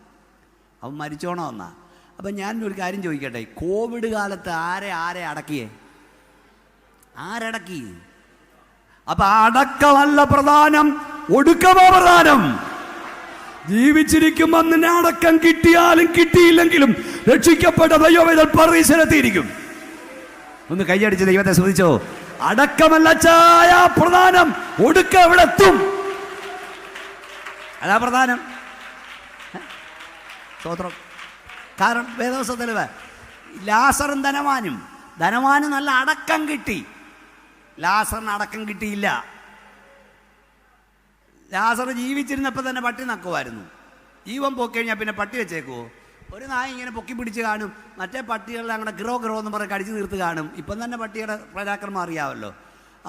അവൻ മരിച്ചോണോ എന്നാ. അപ്പം ഞാൻ ഒരു കാര്യം ചോദിക്കട്ടെ, കോവിഡ് കാലത്ത് ആരെ അടക്കിയേ? ആരടക്കി? അപ്പം അടക്കമല്ല പ്രധാനം, ഒടുക്കമോ പ്രധാനം. ജീവിച്ചിരിക്കുമ്പോൾ നിന്നെ അടക്കം കിട്ടിയാലും കിട്ടിയില്ലെങ്കിലും രക്ഷിക്കപ്പെട്ട ദൈവവേദൽ പരീക്ഷയിലെത്തിയിരിക്കും. ഒന്ന് കൈയടിച്ച് ദൈവത്തെ സ്തുതിച്ചോ. അടക്കമല്ല ചായ പ്രധാനം, ഒടുക്ക എവിടെ എത്തും, അതാ പ്രധാനം. സ്തോത്രം. കാരണം വേദവസ്ഥ തെളിവ്, ലാസറും ധനവാനും നല്ല അടക്കം കിട്ടി. ലാസറിന് അടക്കം കിട്ടിയില്ല. ലാസർ ജീവിച്ചിരുന്നപ്പോൾ തന്നെ പട്ടി നക്കുമായിരുന്നു. ജീവൻ പോയിക്കഴിഞ്ഞാൽ പിന്നെ പട്ടി വെച്ചേക്കുമോ? ഒരു നായ ഇങ്ങനെ പൊക്കി പിടിച്ച് കാണും, മറ്റേ പട്ടികളെ അങ്ങനെ ഗ്രോ എന്ന് പറഞ്ഞ് കടിച്ചു തീർത്ത് കാണും. ഇപ്പം തന്നെ പട്ടിയുടെ പരാക്രമം അറിയാമല്ലോ.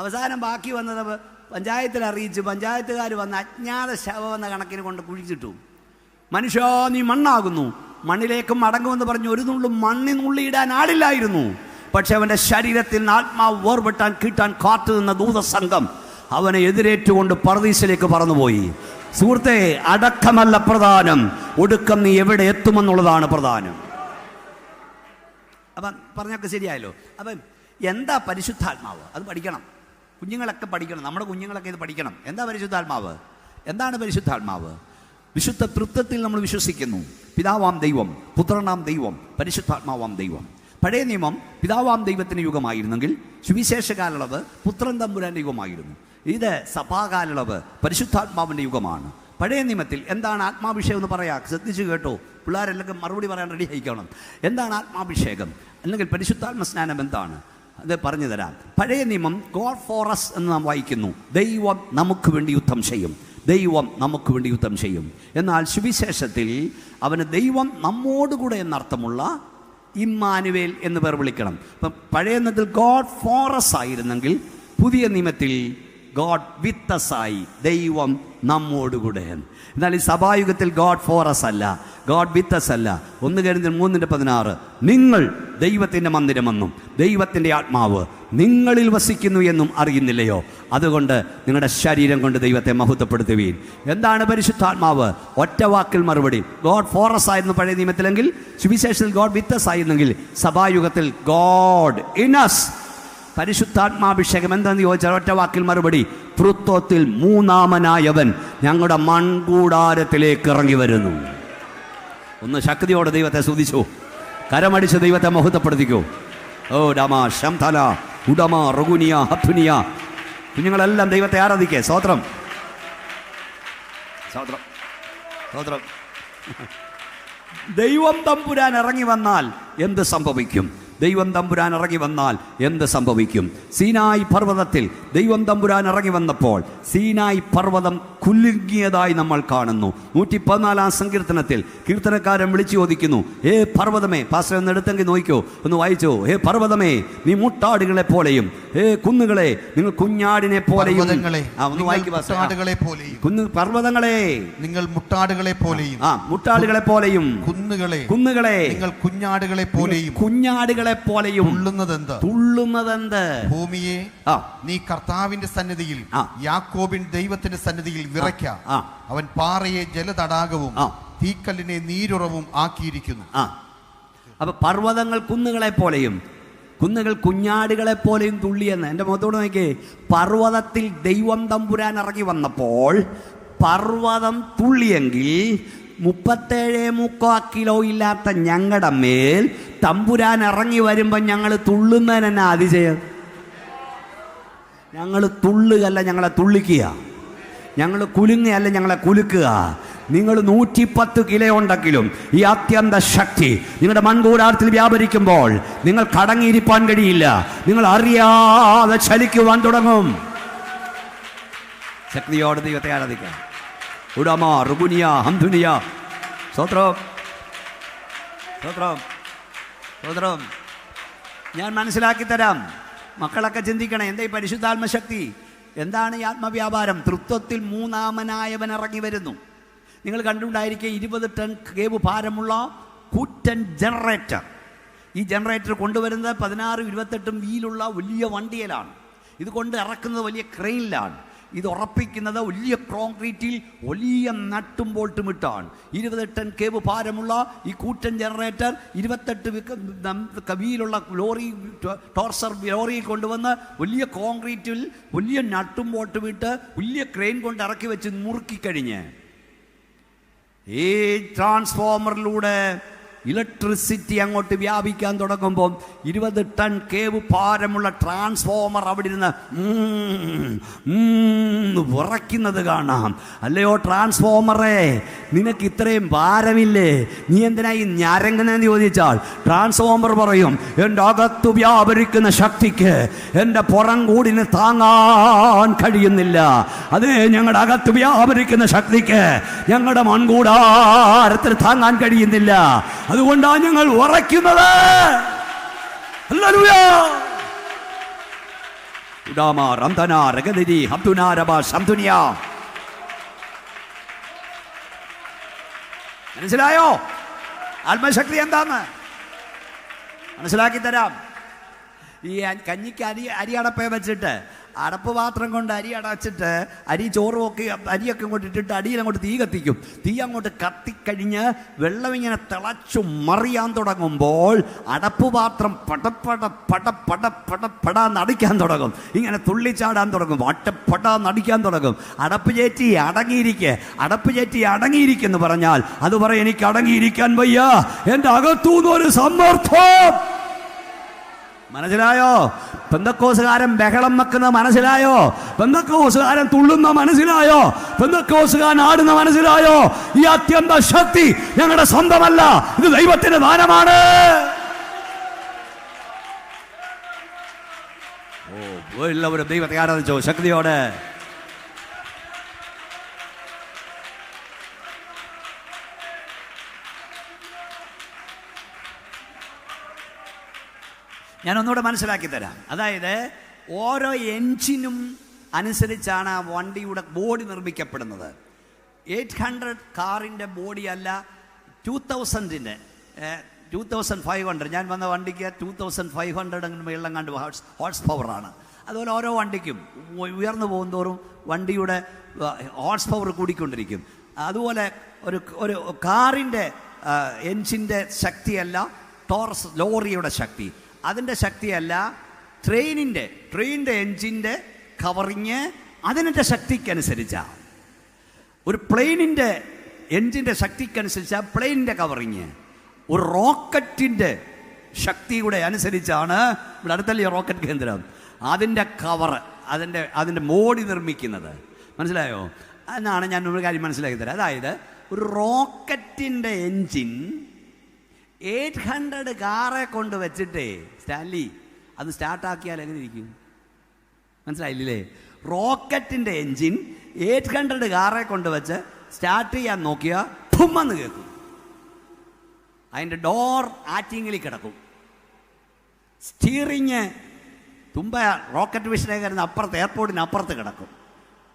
അവസാനം ബാക്കി വന്നത് പഞ്ചായത്തിൽ അറിയിച്ച് പഞ്ചായത്തുകാർ വന്ന് അജ്ഞാത ശവം എന്ന കണക്കിന് കൊണ്ട് കുഴിച്ചിട്ടു. മനുഷ്യ നീ മണ്ണാകുന്നു, മണ്ണിലേക്കും മടങ്ങുമെന്ന് പറഞ്ഞ് ഒരു നുള്ളും മണ്ണി നുള്ളിയിടാൻ ആളില്ലായിരുന്നു. പക്ഷെ അവൻ്റെ ശരീരത്തിൽ നിന്ന് ആത്മാവ് വേർപെട്ടാൻ കിട്ടാൻ കാത്തു നിന്ന ദൂതസംഘം അവനെ എതിരേറ്റുകൊണ്ട് പർദീസിലേക്ക് പറന്നുപോയി. സുഹൃത്തെ, അടക്കമല്ല പ്രധാനം, ഒടുക്കം നീ എവിടെ എത്തുമെന്നുള്ളതാണ് പ്രധാനം. അപ്പം പറഞ്ഞൊക്കെ ശരിയായല്ലോ. അപ്പം എന്താ പരിശുദ്ധാത്മാവ്? അത് പഠിക്കണം, കുഞ്ഞുങ്ങളൊക്കെ പഠിക്കണം, നമ്മുടെ കുഞ്ഞുങ്ങളൊക്കെ ഇത് പഠിക്കണം. എന്താ പരിശുദ്ധാത്മാവ്? എന്താണ് പരിശുദ്ധാത്മാവ്? വിശുദ്ധ തൃത്വത്തിൽ നമ്മൾ വിശ്വസിക്കുന്നു. പിതാവാം ദൈവം, പുത്രനാം ദൈവം, പരിശുദ്ധാത്മാവാം ദൈവം. പഴയ നിയമം പിതാവാം ദൈവത്തിൻ്റെ യുഗമായിരുന്നെങ്കിൽ സുവിശേഷ കാലയളവ് പുത്രൻ തമ്പുരാൻ്റെ യുഗമായിരുന്നു. ഇത് സഭാകാലയളവ് പരിശുദ്ധാത്മാവിൻ്റെ യുഗമാണ്. പഴയ നിയമത്തിൽ എന്താണ് ആത്മാഭിഷേകം എന്ന് പറയാം, ശ്രദ്ധിച്ചു കേട്ടോ, പിള്ളേരെല്ലാം മറുപടി പറയാൻ റെഡി ആയിക്കണം. എന്താണ് ആത്മാഭിഷേകം അല്ലെങ്കിൽ പരിശുദ്ധാത്മ സ്നാനം എന്താണ്? അത് പറഞ്ഞു തരാം. പഴയ നിയമം ഗോഡ് ഫോർ അസ് എന്ന് നാം വായിക്കുന്നു. ദൈവം നമുക്ക് വേണ്ടി യുദ്ധം ചെയ്യും, ദൈവം നമുക്ക് വേണ്ടി യുദ്ധം ചെയ്യും. എന്നാൽ സുവിശേഷത്തിൽ അവന് ദൈവം നമ്മോടുകൂടെ എന്നർത്ഥമുള്ള ഇമ്മാനുവേൽ എന്ന് പേർ വിളിക്കണം. ഇപ്പം പഴയ നിയമത്തിൽ ഗോഡ് ഫോർ അസ് ആയിരുന്നെങ്കിൽ പുതിയ നിയമത്തിൽ ഗോഡ് വിത്ത് അസ് ആയി, ദൈവം നമ്മോടുകൂടെ. എന്നാൽ ഈ സഭായുഗത്തിൽ ഗോഡ് ഫോർ അസ് അല്ല, ഗോഡ് വിത്ത് അസ് അല്ല. 1 കൊരിന്ത്യർ 3:16 നിങ്ങൾ ദൈവത്തിൻ്റെ മന്ദിരമെന്നും ദൈവത്തിൻ്റെ ആത്മാവ് നിങ്ങളിൽ വസിക്കുന്നു എന്നും അറിയുന്നില്ലയോ? അതുകൊണ്ട് നിങ്ങളുടെ ശരീരം കൊണ്ട് ദൈവത്തെ മഹത്വപ്പെടുത്തുവീൻ. എന്താണ് പരിശുദ്ധാത്മാവ്? ഒറ്റ വാക്കിൽ മറുപടി. ഗോഡ് ഫോർ അസ് ആയിരുന്നു പഴയ നിയമത്തിലെങ്കിൽ, സുവിശേഷത്തിൽ ഗോഡ് വിത്ത് അസ് ആയിരുന്നെങ്കിൽ സഭായുഗത്തിൽ ഗോഡ് ഇൻ അസ്. പരിശുദ്ധാത്മാഭിഷേകം എന്താണെന്ന് ചോദിച്ചാൽ ഒറ്റ വാക്കിൽ മറുപടി, തൃത്വത്തിൽ മൂന്നാമനായവൻ ഞങ്ങളുടെ മൺകൂടാരത്തിലേക്ക് ഇറങ്ങി വരുന്നു. ഒന്ന് ശക്തിയോടെ ദൈവത്തെ സ്തുതിച്ചു, കരമടിച്ച് ദൈവത്തെ മഹത്വപ്പെടുത്തിക്കൂ. ഓ ഡമാ ശംതല ഉടമ റഗുനിയ ഹത്തുനിയ. കുഞ്ഞുങ്ങളെല്ലാം ദൈവത്തെ ആരാധിക്കേ. സ്തോത്രം, സ്തോത്രം, സ്തോത്രം. ദൈവം തമ്പുരാൻ ഇറങ്ങി വന്നാൽ എന്ത് സംഭവിക്കും? ദൈവം തമ്പുരാൻ ഇറങ്ങി വന്നാൽ എന്ത് സംഭവിക്കും? സീനായി പർവ്വതത്തിൽ ദൈവം തമ്പുരാൻ ഇറങ്ങി വന്നപ്പോൾ സീനായി പർവ്വതം കുലുങ്ങിയതായി നമ്മൾ കാണുന്നു. 114 സങ്കീർത്തനത്തിൽ കീർത്തനക്കാരൻ വിളിച്ചു ചോദിക്കുന്നു, ഹേ പർവ്വതമേ. പാസ്റ്റർ ഒന്ന് എടുത്തെങ്കിൽ നോക്കിക്കോ, ഒന്ന് വായിച്ചോ. ഹേ പർവ്വതമേ നീ മുട്ടാടുകളെ പോലെയും, ഹേ കുന്നുകളെ നിങ്ങൾ കുഞ്ഞാടിനെ പോലെയും. ഒന്ന് വായിക്കും. പർവ്വതങ്ങളെ നിങ്ങൾ മുട്ടാടുകളെ പോലെയും, മുട്ടാടുകളെ പോലെയും, കുന്നുകളെ കുന്നുകളെ നിങ്ങൾ കുഞ്ഞാടുകളെ പോലെയും, കുഞ്ഞാടുകളെ പോലെയും. തുള്ളുന്നതെന്ത്? ഭൂമിയെ നീ കർത്താവിന്റെ സന്നിധിയിൽ, യാക്കോബിൻ ദൈവത്തിന്റെ സന്നിധിയിൽ വിറയ്ക്ക. അവൻ പാറയെ ജലതടാകവും തീക്കല്ലിനെ നീരുറവും ആക്കിയിരിക്കുന്നു. അപ്പൊ പർവ്വതങ്ങൾ കുന്നുകളെ പോലെയും കുന്നുകൾ കുഞ്ഞാടുകളെ പോലെയും തുള്ളിയെന്ന്. എൻ്റെ മുഖത്തോട് നോക്കിയേ. പർവ്വതത്തിൽ ദൈവം തമ്പുരാൻ ഇറങ്ങി വന്നപ്പോൾ പർവ്വതം തുള്ളിയെങ്കിൽ 37.3 കിലോ ഇല്ലാത്ത ഞങ്ങളുടെ മേൽ തമ്പുരാൻ ഇറങ്ങി വരുമ്പോൾ ഞങ്ങൾ തുള്ളുന്നതിനെന്നാ അതിശയം. ഞങ്ങൾ തുള്ളുകയല്ല, ഞങ്ങളെ തുള്ളിക്കുക. ഞങ്ങൾ കുലുങ്ങയല്ല, ഞങ്ങളെ കുലുക്കുക. നിങ്ങൾ 110 കിലോ ഉണ്ടെങ്കിലും ഈ അത്യന്ത ശക്തി നിങ്ങളുടെ മൺകൂടാരത്തിൽ വ്യാപരിക്കുമ്പോൾ നിങ്ങൾ കടങ്ങിയിരിക്കാൻ കഴിയില്ല. നിങ്ങൾ അറിയാതെ ചലിക്കുവാൻ തുടങ്ങും. ശക്തിയോടെ ദൈവത്തെ ആരാധിക്കാം. ഉടമ റുബുനിയ ഹംദുനിയ. സ്തോത്രം, സ്തോത്രം, സ്തോത്രം. ഞാൻ മനസ്സിലാക്കി തരാം. മക്കളൊക്കെ ചിന്തിക്കണം, എന്താ ഈ പരിശുദ്ധാത്മശക്തി? എന്താണ് ഈ ആത്മവ്യാപാരം? തൃത്വത്തിൽ മൂന്നാമനായവൻ ഇറങ്ങി വരുന്നു. നിങ്ങൾ കണ്ടുകൊണ്ടായിരിക്കും 20 ടൺ കേവ് ഭാരമുള്ള കൂറ്റൻ ജനറേറ്റർ. ഈ ജനറേറ്റർ കൊണ്ടുവരുന്നത് 16, 28 വീലുള്ള വലിയ വണ്ടിയിലാണ്. ഇത് കൊണ്ട് ഇറക്കുന്നത് വലിയ ക്രെയിനിലാണ്. ഇത് ഉറപ്പിക്കുന്നത് വലിയ കോൺക്രീറ്റിൽ വലിയ നട്ടും ബോൾട്ടും ഇട്ടാണ്. 20 ടൺ കേവ് ഭാരമുള്ള ഈ കൂറ്റൻ ജനറേറ്റർ 28 വീലുള്ള ലോറി, ടോർസർ ലോറിയിൽ കൊണ്ടുവന്ന് വലിയ കോൺക്രീറ്റിൽ വലിയ നട്ടും ബോൾട്ടും ഇട്ട് വലിയ ക്രെയിൻ കൊണ്ട് ഇറക്കി വെച്ച് മുറുക്കിക്കഴിഞ്ഞ് ഈ ട്രാൻസ്ഫോമറിലൂടെ ഇലക്ട്രിസിറ്റി അങ്ങോട്ട് വ്യാപിക്കാൻ തുടങ്ങുമ്പോൾ 20 ടൺ കേവ് ഭാരമുള്ള ട്രാൻസ്ഫോമർ അവിടെ ഇരുന്ന് വിറയ്ക്കുന്നത് കാണാം. അല്ലയോ ട്രാൻസ്ഫോമറേ, നിനക്ക് ഇത്രയും ഭാരമില്ലേ? നീ എന്തിനാ ഈ ഞരങ്ങനെന്ന് ചോദിച്ചാൽ ട്രാൻസ്ഫോമർ പറയും, എൻ്റെ അകത്ത് വ്യാപരിക്കുന്ന ശക്തിക്ക് എൻ്റെ പുറം കൂടിന് താങ്ങാൻ കഴിയുന്നില്ല. അതേ, ഞങ്ങളുടെ അകത്ത് വ്യാപരിക്കുന്ന ശക്തിക്ക് ഞങ്ങളുടെ മൺകൂടാരത്തിൽ താങ്ങാൻ കഴിയുന്നില്ല. അതുകൊണ്ടാണ് ഞങ്ങൾ ഉറയ്ക്കുന്നത്. ഹല്ലേലൂയ. മനസ്സിലായോ ആത്മശക്തി എന്താന്ന്? മനസ്സിലാക്കി തരാം. ഈ കഞ്ഞിക്ക് അരി അടപ്പേ വെച്ചിട്ട് അടപ്പ് പാത്രം കൊണ്ട് അരി അടച്ചിട്ട് ചോറും ഒക്കെ അരിയൊക്കെ അങ്ങോട്ട് ഇട്ടിട്ട് അടിയിലങ്ങോട്ട് തീ കത്തിക്കും. തീ അങ്ങോട്ട് കത്തിക്കഴിഞ്ഞ് വെള്ളം ഇങ്ങനെ തിളച്ചു മറിയാൻ തുടങ്ങുമ്പോൾ അടപ്പ് പാത്രം പടപടാന്നടിക്കാൻ തുടങ്ങും. ഇങ്ങനെ തുള്ളിച്ചാടാൻ തുടങ്ങും. പടപടാന്നടിക്കാൻ തുടങ്ങും. അടപ്പ് ചേറ്റി അടങ്ങിയിരിക്കെന്ന് പറഞ്ഞാൽ അത് പറയും, എനിക്ക് അടങ്ങിയിരിക്കാൻ വയ്യ, എൻ്റെ അകത്തൂന്നൊരു സമ്മർദ്ദം. മനസ്സിലായോ? പെന്തക്കോസുകാരൻ ബഹളം വെക്കുന്ന മനസ്സിലായോ? പെന്തക്കോസുകാരൻ തുള്ളുന്ന മനസ്സിലായോ? പെന്തക്കോസുകാരൻ ആടുന്ന മനസ്സിലായോ? ഈ അത്യന്ത ശക്തി ഞങ്ങളുടെ സ്വന്തമല്ല, ഇത് ദൈവത്തിന്റെ ദാനമാണ്. എല്ലാവരും ദൈവത്തെ ആരാധിച്ചോ ശക്തിയോടെ. ഞാനൊന്നുകൂടെ മനസ്സിലാക്കി തരാം. അതായത് ഓരോ എഞ്ചിനും അനുസരിച്ചാണ് ആ വണ്ടിയുടെ ബോഡി നിർമ്മിക്കപ്പെടുന്നത്. 800 കാറിൻ്റെ ബോഡി അല്ല 2000-ൻ്റെ 2500. ഞാൻ വന്ന വണ്ടിക്ക് 2500 മേളിലെങ്ങാണ്ട് ഹോഴ്സ് പവറാണ്. അതുപോലെ ഓരോ വണ്ടിക്കും ഉയർന്നു പോകുന്തോറും വണ്ടിയുടെ ഹോഴ്സ് പവർ കൂടിക്കൊണ്ടിരിക്കും. അതുപോലെ ഒരു കാറിൻ്റെ എൻജിൻ്റെ ശക്തിയല്ല ടോറസ് ലോറിയുടെ ശക്തി, അതിൻ്റെ ശക്തിയല്ല ട്രെയിനിൻ്റെ എൻജിൻ്റെ കവറിങ് അതിൻ്റെ ശക്തിക്കനുസരിച്ചാണ്. ഒരു പ്ലെയിനിൻ്റെ എൻജിൻ്റെ ശക്തിക്കനുസരിച്ചാണ് പ്ലെയിനിൻ്റെ കവറിങ്. ഒരു റോക്കറ്റിൻ്റെ ശക്തിയുടെ അനുസരിച്ചാണ്, ഇവിടെ അടുത്തല്ലേ റോക്കറ്റ് കേന്ദ്രം, അതിൻ്റെ കവർ അതിൻ്റെ മോഡി നിർമ്മിക്കുന്നത്. മനസ്സിലായോ? എന്നാണ് ഞാൻ ഒരു കാര്യം മനസ്സിലാക്കി തരാം. അതായത് ഒരു റോക്കറ്റിൻ്റെ എൻജിൻ 800 കാറെ കൊണ്ട് വെച്ചിട്ടേ സ്റ്റാൻലി അത് സ്റ്റാർട്ടാക്കിയാൽ എങ്ങനെ ഇരിക്കും? മനസ്സിലായില്ലേ? റോക്കറ്റിൻ്റെ എൻജിൻ 800 കാറെ കൊണ്ട് വെച്ച് സ്റ്റാർട്ട് ചെയ്യാൻ നോക്കിയാൽ ഭുമ്മെന്ന് കേൾക്കും. അതിൻ്റെ ഡോർ ആറ്റിങ്ങിൽ കിടക്കും. സ്റ്റീറിങ് റോക്കറ്റ് വിഷയക്കാരന് അപ്പുറത്ത്, എയർപോർട്ടിന് അപ്പുറത്ത് കിടക്കും.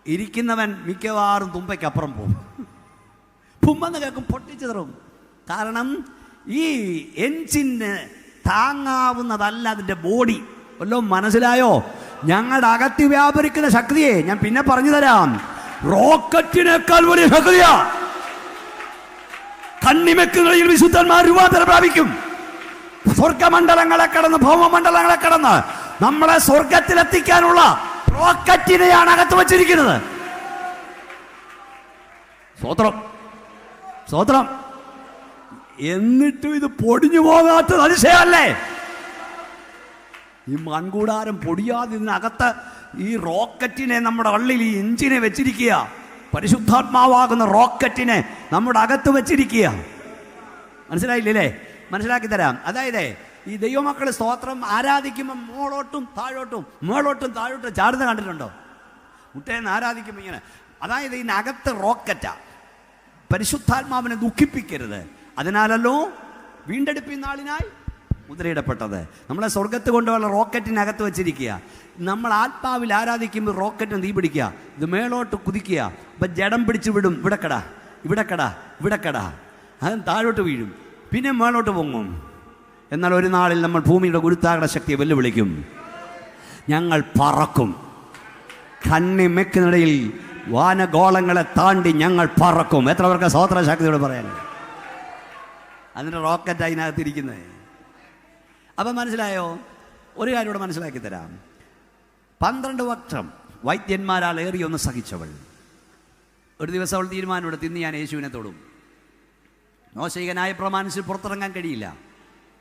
ഇരിക്കുന്നവൻ മിക്കവാറും തുമ്പയ്ക്കപ്പുറം പോകും. ഭുമ്മെന്ന് കേൾക്കും, പൊട്ടിച്ചു തരും. കാരണം ഈ എൻജിന് താങ്ങാവുന്നതല്ല അതിൻ്റെ ബോഡി. വല്ലതും മനസ്സിലായോ? ഞങ്ങളുടെ അകത്ത് വ്യാപരിക്കുന്ന ശക്തിയെ ഞാൻ പിന്നെ പറഞ്ഞു തരാം. റോക്കറ്റിനേക്കാൾ വലിയ ശക്തിയാ. കണ്ണിമെക്കുന്നതിൽ വിശുദ്ധന്മാർ രൂപാന്തരം പ്രാപിക്കും. സ്വർഗമണ്ഡലങ്ങളെ കടന്ന്, ഭൗമമണ്ഡലങ്ങളെ കടന്ന് നമ്മളെ സ്വർഗത്തിലെത്തിക്കാനുള്ള റോക്കറ്റിനെയാണ് അകത്ത് വച്ചിരിക്കുന്നത്. സ്തോത്രം. എന്നിട്ടും ഇത് പൊടിഞ്ഞു പോകാത്തത് അതിശയമല്ലേ? ഈ മൺകൂടാരം പൊടിയാതെ ഇതിനകത്ത് ഈ റോക്കറ്റിനെ നമ്മുടെ ഉള്ളിൽ ഈ എഞ്ചിനെ വെച്ചിരിക്കുക. പരിശുദ്ധാത്മാവാകുന്ന റോക്കറ്റിനെ നമ്മുടെ അകത്ത് വെച്ചിരിക്കുക. മനസ്സിലായില്ലേ? മനസ്സിലാക്കി തരാം. അതായത് ഈ ദൈവമക്കളെ സ്തോത്രം ആരാധിക്കുമ്പോൾ മേളോട്ടും താഴോട്ടും ചാടുന്ന കണ്ടിട്ടുണ്ടോ? മുട്ടേന്ന് ആരാധിക്കുമ്പോൾ ഇങ്ങനെ. അതായത് ഇതിനകത്ത് റോക്കറ്റാ. പരിശുദ്ധാത്മാവിനെ ദുഃഖിപ്പിക്കരുത്. അതിനാലല്ലോ വീണ്ടെടുപ്പിൻ നാളിനായി മുദ്രയിടപ്പെട്ടത്. നമ്മളെ സ്വർഗത്ത് കൊണ്ടുപോകാനുള്ള റോക്കറ്റിനകത്ത് വെച്ചിരിക്കുക. നമ്മൾ ആത്മാവിൽ ആരാധിക്കുമ്പോൾ റോക്കറ്റിന് തീ പിടിക്കുക, ഇത് മേളോട്ട് കുതിക്കുക. അപ്പം ജഡം പിടിച്ച് വിടും. ഇവിടെ കട അത് താഴോട്ട് വീഴും, പിന്നെ മേളോട്ട് പൊങ്ങും. എന്നാൽ ഒരു നാളിൽ നമ്മൾ ഭൂമിയുടെ ഗുരുത്വാകർഷണ ശക്തിയെ വെല്ലുവിളിക്കും. ഞങ്ങൾ പറക്കും. കണ്ണിമെക്കിനിടയിൽ വാനഗോളങ്ങളെ താണ്ടി ഞങ്ങൾ പറക്കും. എത്ര പേർക്ക് സ്വതന്ത്ര ശക്തിയോട് പറയാൻ? അതിൻ്റെ റോക്കറ്റ് അതിനകത്തിരിക്കുന്നത്. അപ്പം മനസ്സിലായോ? ഒരു കാര്യം കൂടെ മനസ്സിലാക്കി തരാം. 12 വർഷം വൈദ്യന്മാരാൽ ഏറിയൊന്ന് സഹിച്ചവൾ. ഒരു ദിവസം അവൾ തീരുമാനമെടുത്ത്, ഇന്ന് ഞാൻ യേശുവിനെ തൊടും. മോശ ന്യായപ്രമാണിച്ച് പുറത്തിറങ്ങാൻ കഴിയില്ല.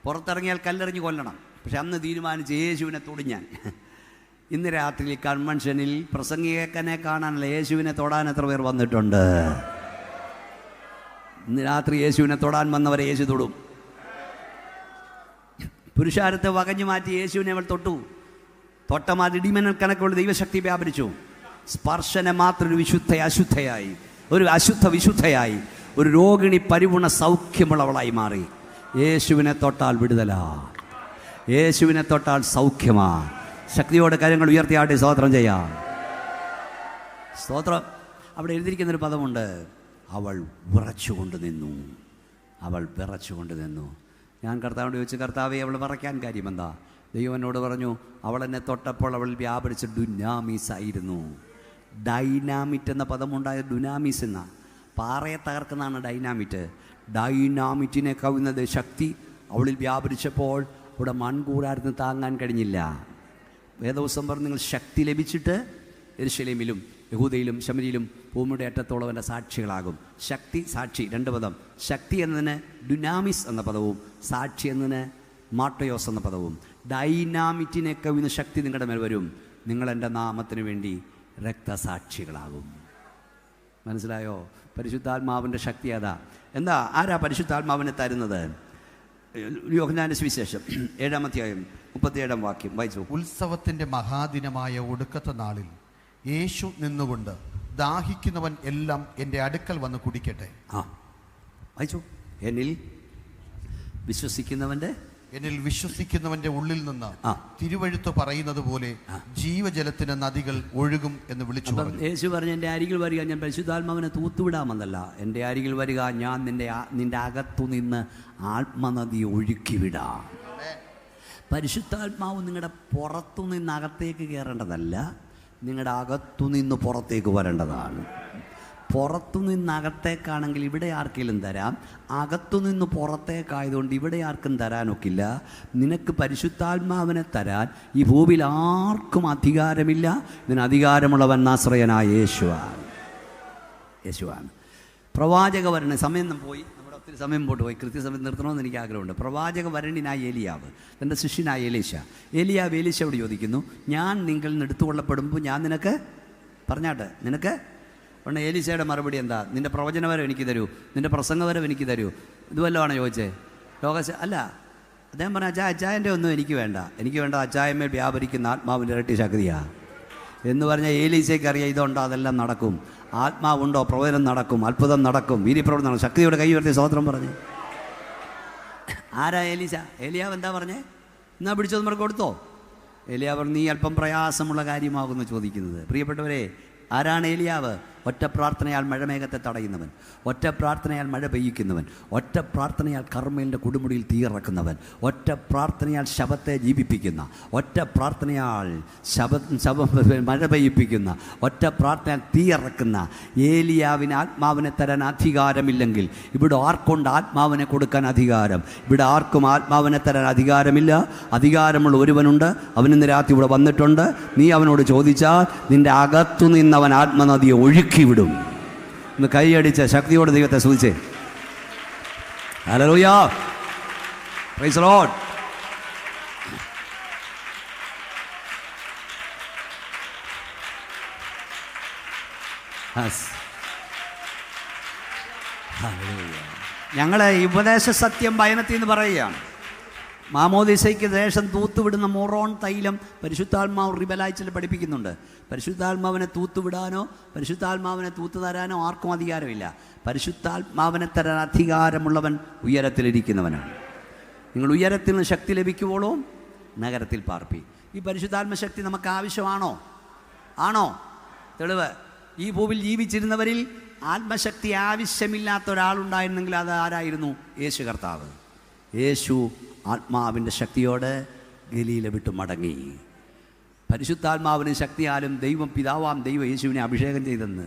പുറത്തിറങ്ങിയാൽ കല്ലെറിഞ്ഞ് കൊല്ലണം. പക്ഷെ അന്ന് തീരുമാനിച്ച് യേശുവിനെ തൊടിഞ്ഞാൻ. ഇന്ന് രാത്രി കൺവെൻഷനിൽ പ്രസംഗികനെ കാണാനല്ല, യേശുവിനെ തൊടാൻ എത്ര പേർ വന്നിട്ടുണ്ട്? ഇന്ന് രാത്രി യേശുവിനെ തൊടാൻ വന്നവരെ യേശു തൊടും. പുരുഷാരത്തെ വകഞ്ഞു മാറ്റി യേശുവിനെ അവൾ തൊട്ടു. തൊട്ടമാതി ഇടിമിന്നൽ കണക്കുള്ള ദൈവശക്തി വ്യാപരിച്ചു. സ്പർശനം മാത്രം ഒരു അശുദ്ധയായി, ഒരു അശുദ്ധ വിശുദ്ധയായി, ഒരു രോഗിണി പരിപൂർണ സൗഖ്യമുള്ളവളായി മാറി. യേശുവിനെ തൊട്ടാൽ വിടുതലാ, യേശുവിനെ തൊട്ടാൽ സൗഖ്യമാ. ശക്തിയോടെ കാര്യങ്ങൾ ഉയർത്തിയാട്ടി സ്തോത്രം ചെയ്യാം. സ്തോത്രം. അവിടെ എഴുതിയിരിക്കുന്നൊരു പദമുണ്ട്, അവൾ വിറച്ചുകൊണ്ട് നിന്നു. അവൾ വിറച്ചുകൊണ്ട് നിന്നു. ഞാൻ കർത്താവിനോട് ചോദിച്ചു, കർത്താവെ അവൾ വിറയ്ക്കാൻ കാര്യം എന്താ? ദൈവം എന്നോട് പറഞ്ഞു, അവൾ എന്നെ തൊട്ടപ്പോൾ അവൾ വ്യാപരിച്ച ഡുനാമീസ് ആയിരുന്നു. ഡൈനാമിറ്റ് എന്ന പദമുണ്ടായ ഡുനാമീസ് എന്ന പാറയെ തകർക്കുന്നതാണ് ഡൈനാമിറ്റ്. ഡൈനാമിറ്റിനെ കവിയുന്നത് ശക്തി അവളിൽ വ്യാപരിച്ചപ്പോൾ ഇവിടെ മൺകൂടാരത്തിന് താങ്ങാൻ കഴിഞ്ഞില്ല. വേദവസം പറഞ്ഞു, നിങ്ങൾ ശക്തി ലഭിച്ചിട്ട് യെരൂശലേമിലും യഹൂദയിലും ശമരിയിലും ഭൂമിയുടെ അറ്റത്തോളം എൻ്റെ സാക്ഷികളാകും. ശക്തി, സാക്ഷി, രണ്ട് പദം. ശക്തി എന്നതിന് ഡുനാമിസ് എന്ന പദവും സാക്ഷി എന്നതിന് മാട്ടയോസ് എന്ന പദവും. ഡൈനാമിറ്റിനെ കവിയുന്ന ശക്തി നിങ്ങളുടെ മേൽ വരും. നിങ്ങൾ എൻ്റെ നാമത്തിന് വേണ്ടി രക്തസാക്ഷികളാകും. മനസ്സിലായോ? പരിശുദ്ധാത്മാവിൻ്റെ ശക്തി അതാ. എന്താ, ആരാ പരിശുദ്ധാത്മാവിനെ തരുന്നത്? യോഹന്നാന്റെ സുവിശേഷം 7-ാം അധ്യായം 37-ാം വാക്യം വായിച്ചു. ഉത്സവത്തിന്റെ മഹാദിനമായ ഒടുക്കത്തെ നാളിൽ യേശു നിന്നുകൊണ്ട്, ദാഹിക്കുന്നവൻ എല്ലാം എൻ്റെ അടുക്കൽ വന്ന് കുടിക്കട്ടെ. വായിച്ചു. എന്നിൽ വിശ്വസിക്കുന്നവന്റെ ഉള്ളിൽ നിന്ന് തിരുവഴുത്ത് പറയുന്നത് പോലെ ജീവജലത്തിന് നദികൾ ഒഴുകും എന്ന് വിളിച്ചു പറഞ്ഞു. യേശു പറഞ്ഞു, എൻ്റെ അരികിൽ വരിക, ഞാൻ പരിശുദ്ധാത്മാവിനെ തൂത്തുവിടാമെന്നല്ല, എൻ്റെ അരികിൽ വരിക, ഞാൻ നിന്റെ അകത്തു നിന്ന് ആത്മനദി ഒഴുക്കിവിടാം. പരിശുദ്ധാത്മാവ് നിങ്ങളുടെ പുറത്തു നിന്ന് അകത്തേക്ക് കയറേണ്ടതല്ല, നിങ്ങളുടെ അകത്തു നിന്ന് പുറത്തേക്ക് വരേണ്ടതാണ്. പുറത്തു നിന്ന് അകത്തേക്കാണെങ്കിൽ ഇവിടെ ആർക്കെങ്കിലും തരാം, അകത്തുനിന്ന് പുറത്തേക്കായതുകൊണ്ട് ഇവിടെ ആർക്കും തരാനൊക്കില്ല. നിനക്ക് പരിശുദ്ധാത്മാവിനെ തരാൻ ഈ ഭൂമിയിൽ ആർക്കും അധികാരമില്ല. ഇതിന് അധികാരമുള്ളവൻ നാസറയനായ യേശുവാണ്. പ്രവാചക വരണ സമയം പോയി, നമ്മുടെ ഒത്തിരി സമയം പോയി, കൃത്യസമയം നിർത്തണമെന്ന് എനിക്ക് ആഗ്രഹമുണ്ട്. പ്രവാചക വരണിനായ ഏലിയാവ്, തൻ്റെ ശിഷ്യനായ ഏലിയാവ് ഏലീശയോട് ചോദിക്കുന്നു, ഞാൻ നിങ്ങളിൽ നിന്ന് എടുത്തുകൊള്ളപ്പെടുമ്പോൾ ഞാൻ നിനക്ക് നിനക്ക് ഉടനെ ഏലീശയുടെ മറുപടി എന്താ? നിൻ്റെ പ്രവചനവരം എനിക്ക് തരൂ, നിൻ്റെ പ്രസംഗവരം എനിക്ക് തരൂ. ഇതുവല്ലതാണ് ചോദിച്ചേ? അല്ല, അദ്ദേഹം പറഞ്ഞ അച്ചായൻ്റെ ഒന്നും എനിക്ക് വേണ്ട അച്ചായമ്മേൽ വ്യാപരിക്കുന്ന ആത്മാവിൻ്റെ ഇരട്ടി ശക്തിയാണ് എന്ന് പറഞ്ഞാൽ ഏലീശയ്ക്ക് അറിയാം, ഇതുണ്ടോ അതെല്ലാം നടക്കും. ആത്മാവുണ്ടോ പ്രവചനം നടക്കും, അത്ഭുതം നടക്കും, വീര്യപ്രവൃത്തി നടക്കും. ശക്തിയുടെ കൈ ഉയർത്തി സ്തോത്രം പറഞ്ഞു. ആരാ ഏലിയാവ് എന്താ പറഞ്ഞേ? എന്നാ പിടിച്ചോ നമ്മൾ കൊടുത്തോ? ഏലിയാവ് പറഞ്ഞു, നീ അല്പം പ്രയാസമുള്ള കാര്യമാകുന്നു ചോദിക്കുന്നത്. പ്രിയപ്പെട്ടവരെ, ആരാണ് ഏലിയാവ്? ഒറ്റ പ്രാർത്ഥനയാൽ മഴമേഘത്തെ തടയുന്നവൻ, ഒറ്റ പ്രാർത്ഥനയാൽ മഴ പെയ്യിക്കുന്നവൻ, ഒറ്റ പ്രാർത്ഥനയാൽ കർമ്മേലിൻ്റെ കൊടുമുടിയിൽ തീയിറക്കുന്നവൻ, ഒറ്റ പ്രാർത്ഥനയാൽ ശബത്തെ ജീവിപ്പിക്കുന്ന, ഒറ്റ പ്രാർത്ഥനയാൽ മഴ പെയ്യിപ്പിക്കുന്ന, ഒറ്റ പ്രാർത്ഥനയാൽ തീയിറക്കുന്ന ഏലിയാവിന് ആത്മാവിനെ തരാൻ അധികാരമില്ലെങ്കിൽ ഇവിടെ ആർക്കൊണ്ട് ആത്മാവിനെ കൊടുക്കാൻ അധികാരം? ഇവിടെ ആർക്കും ആത്മാവിനെ തരാൻ അധികാരമില്ല. അധികാരമുള്ള ഒരുവനുണ്ട്, അവൻ ഇന്ന് രാത്രി ഇവിടെ വന്നിട്ടുണ്ട്. നീ അവനോട് ചോദിച്ചാൽ നിൻ്റെ അകത്തു നിന്നവൻ ആത്മനദിയെ ഒഴുക്കിവിടും. ഇന്ന് കൈയടിച്ച ശക്തിയോടെ ദൈവത്തെ സ്തുതിച്ചേ. Hallelujah, praise the Lord. ഞങ്ങളെ ഉപദേശ സത്യം ഭയനത്തിൽ നിന്ന് പറയുകയാണ്. മാമോദിസയ്ക്ക് ദേശം തൂത്തുവിടുന്ന മൊറോൺ തൈലം പരിശുദ്ധാത്മാവ് റിബലായിച്ചിൽ പഠിപ്പിക്കുന്നുണ്ട്. പരിശുദ്ധാത്മാവിനെ തൂത്തുവിടാനോ പരിശുദ്ധാത്മാവിനെ തൂത്തു തരാനോ ആർക്കും അധികാരമില്ല. പരിശുദ്ധാത്മാവിനെ തരാൻ അധികാരമുള്ളവൻ ഉയരത്തിലിരിക്കുന്നവനാണ്. നിങ്ങൾ ഉയരത്തിൽ നിന്ന് ശക്തി ലഭിക്കുമ്പോഴും നഗരത്തിൽ പാർപ്പി. ഈ പരിശുദ്ധാത്മശക്തി നമുക്ക് ആവശ്യമാണോ? തെളിവ്, ഈ ഭൂമിയിൽ ജീവിച്ചിരുന്നവരിൽ ആത്മശക്തി ആവശ്യമില്ലാത്ത ഒരാളുണ്ടായിരുന്നെങ്കിൽ അത് ആരായിരുന്നു? യേശു കർത്താവ്. യേശു ആത്മാവിൻ്റെ ശക്തിയോടെ ഗലീല വിട്ടു മടങ്ങി. പരിശുദ്ധാത്മാവിന് ശക്തിയാലും ദൈവം പിതാവാം ദൈവം യേശുവിനെ അഭിഷേകം ചെയ്തെന്ന്.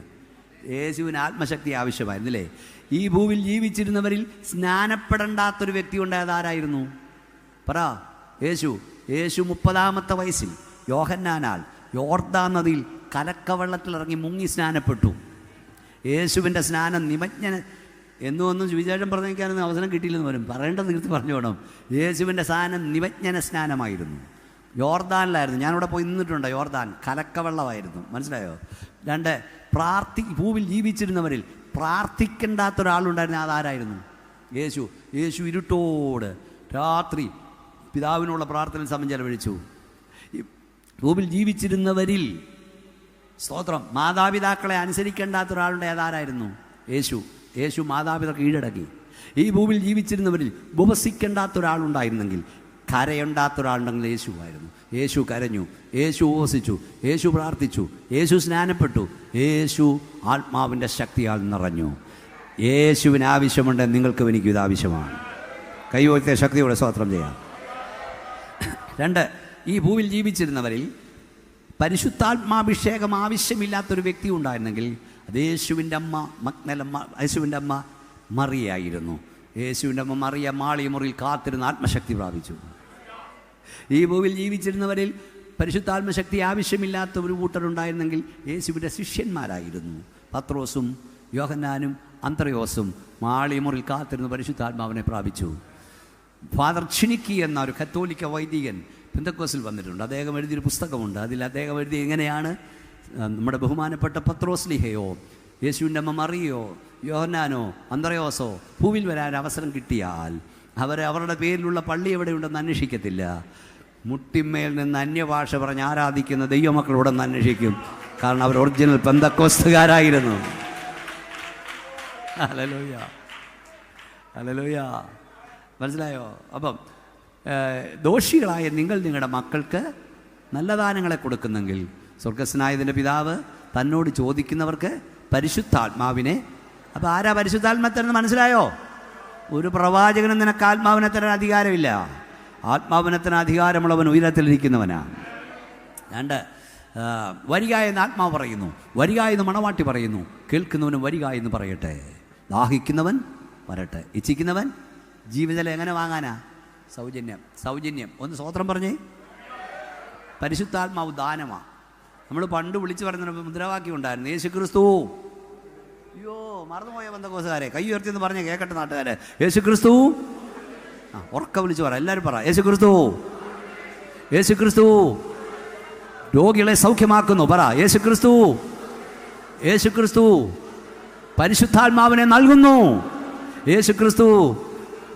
യേശുവിന് ആത്മശക്തി ആവശ്യമായിരുന്നില്ലേ? ഈ ഭൂമിയിൽ ജീവിച്ചിരുന്നവരിൽ സ്നാനപ്പെടേണ്ടാത്തൊരു വ്യക്തി ഉണ്ടായത് ആരായിരുന്നു? പറ. യേശു 30-ാമത്തെ വയസ്സിൽ യോഹന്നാനാൽ യോർദാൻ നദിയിൽ കലക്കവെള്ളത്തിലിറങ്ങി മുങ്ങി സ്നാനപ്പെട്ടു. യേശുവിൻ്റെ സ്നാനം ഒന്നും സുവിശേഷം പറഞ്ഞേക്കാനൊന്നും അവസരം കിട്ടിയില്ലെന്ന് വരും. പറയേണ്ടത് തീർത്ത് പറഞ്ഞു വേണം. യേശുവിൻ്റെ സ്നാനം നിമജ്ഞന സ്നാനമായിരുന്നു. യോർദാനിലായിരുന്നു. ഞാനിവിടെ പോയി നിന്നിട്ടുണ്ട്. യോർദാൻ കലക്കവെള്ളമായിരുന്നു. മനസ്സിലായോ? 2 ഭൂവിൽ ജീവിച്ചിരുന്നവരിൽ പ്രാർത്ഥിക്കേണ്ടാത്ത ഒരാളുണ്ടായിരുന്നു. അതാരായിരുന്നു? യേശു. യേശു ഇരുട്ടോട് രാത്രി പിതാവിനുള്ള പ്രാർത്ഥന സമയം ചെലവഴിച്ചു. ഭൂവിൽ ജീവിച്ചിരുന്നവരിൽ സ്തോത്രം മാതാപിതാക്കളെ അനുസരിക്കേണ്ടാത്ത ഒരാളുടെ അതാരായിരുന്നു? യേശു. യേശു മാതാപിതാക്കൾ കീഴടക്കി. ഈ ഭൂമിയിൽ ജീവിച്ചിരുന്നവരിൽ ഉപവസിക്കേണ്ടാത്ത ഒരാളുണ്ടായിരുന്നെങ്കിൽ, കരയുണ്ടാത്ത ഒരാളുണ്ടെങ്കിൽ യേശുവായിരുന്നു. യേശു കരഞ്ഞു, യേശു ഉപവസിച്ചു, യേശു പ്രാർത്ഥിച്ചു, യേശു സ്നാനപ്പെട്ടു, യേശു ആത്മാവിൻ്റെ ശക്തിയാൽ നിറഞ്ഞു. യേശുവിന് ആവശ്യമുണ്ടെങ്കിൽ നിങ്ങൾക്കും എനിക്കും ഇത് ആവശ്യമാണ്. കൈവോഴ്ത്തിയ ശക്തിയോടെ സ്തോത്രം ചെയ്യാം. 2, ഈ ഭൂമിയിൽ ജീവിച്ചിരുന്നവരിൽ പരിശുദ്ധാത്മാഭിഷേകം ആവശ്യമില്ലാത്തൊരു വ്യക്തി ഉണ്ടായിരുന്നെങ്കിൽ അത് യേശുവിൻ്റെ അമ്മ മഗ്ദലമ്മ, യേശുവിൻ്റെ അമ്മ മറിയായിരുന്നു. യേശുവിൻ്റെ അമ്മ മറിയ മാളിയ മുറിയിൽ കാത്തിരുന്ന് ആത്മശക്തി പ്രാപിച്ചു. ഈ ഭൂമിയിൽ ജീവിച്ചിരുന്നവരിൽ പരിശുദ്ധാത്മശക്തി ആവശ്യമില്ലാത്ത ഒരു കൂട്ടരുണ്ടായിരുന്നെങ്കിൽ യേശുവിൻ്റെ ശിഷ്യന്മാരായിരുന്നു. പത്രോസും യോഹന്നാനും അന്ത്രയോസും മാളിയ മുറിയിൽ കാത്തിരുന്ന് പരിശുദ്ധാത്മാവിനെ പ്രാപിച്ചു. ഫാദർ ചിനിക്കി എന്ന ഒരു കത്തോലിക്ക വൈദികൻ പെന്തക്കോസിൽ വന്നിട്ടുണ്ട്. അദ്ദേഹം എഴുതിയൊരു പുസ്തകമുണ്ട്. അതിൽ അദ്ദേഹം എഴുതി ഇങ്ങനെയാണ്: നമ്മുടെ ബഹുമാനപ്പെട്ട പത്രോസ്ലിഹയോ യേശുവിൻ്റെ അമ്മ മറിയോ യോഹന്നാനോ അന്ത്രയോസോ ഭൂവിൽ വരാൻ അവസരം കിട്ടിയാൽ അവരുടെ പേരിലുള്ള പള്ളി എവിടെയുണ്ടെന്ന് അന്വേഷിക്കത്തില്ല. മുട്ടിന്മേൽ നിന്ന് അന്യഭാഷ പറഞ്ഞ് ആരാധിക്കുന്ന ദൈവമക്കളോടൊന്ന് അന്വേഷിക്കും. കാരണം അവർ ഒറിജിനൽ പെന്തക്കോസ്തുകാരായിരുന്നു. Hallelujah, hallelujah. മനസ്സിലായോ? അപ്പം ദോഷികളായ നിങ്ങൾ നിങ്ങളുടെ മക്കൾക്ക് നല്ല ദാനങ്ങളെ കൊടുക്കുന്നെങ്കിൽ സ്വർഗസ്നായതിൻ്റെ പിതാവ് തന്നോട് ചോദിക്കുന്നവർക്ക് പരിശുദ്ധാത്മാവിനെ. അപ്പോൾ ആരാ പരിശുദ്ധാത്മാ തരുന്നത്? മനസ്സിലായോ? ഒരു പ്രവാചകനും നിനക്ക് ആത്മാവിനെ തരാൻ അധികാരമില്ല. ആത്മാവിനെ തരാൻ അധികാരമുള്ളവൻ ഉയരത്തിലിരിക്കുന്നവനാണ്. 2, വരിക എന്ന് ആത്മാവ് പറയുന്നു, വരിക എന്ന് മണവാട്ടി പറയുന്നു. കേൾക്കുന്നവനും വരിക എന്ന് പറയട്ടെ. ദാഹിക്കുന്നവൻ വരട്ടെ, ഇച്ഛിക്കുന്നവൻ ജീവിതം എങ്ങനെ വാങ്ങാനാ? സൗജന്യം. സൗജന്യം. ഒന്ന് സ്വോത്രം പറഞ്ഞേ. പരിശുദ്ധാത്മാവ് ദാനമാണ്. നമ്മൾ പണ്ട് വിളിച്ചു പറയുന്ന മുദ്രാവാക്യം ഉണ്ടായിരുന്നു, യേശു ക്രിസ്തു. അയ്യോ, മറന്നുപോയ ബന്ധക്കോസുകാരെ കൈ ഉയർത്തിയെന്ന് പറഞ്ഞ് കേൾക്കട്ടെ നാട്ടുകാരെ. യേശു ക്രിസ്തു. ഉറക്ക വിളിച്ചു പറ, എല്ലാവരും പറ, യേശു ക്രിസ്തു. യേശു ക്രിസ്തു രോഗികളെ സൗഖ്യമാക്കുന്നു. പറ, യേശു ക്രിസ്തു. യേശു ക്രിസ്തു പരിശുദ്ധാത്മാവിനെ നൽകുന്നു. യേശു ക്രിസ്തു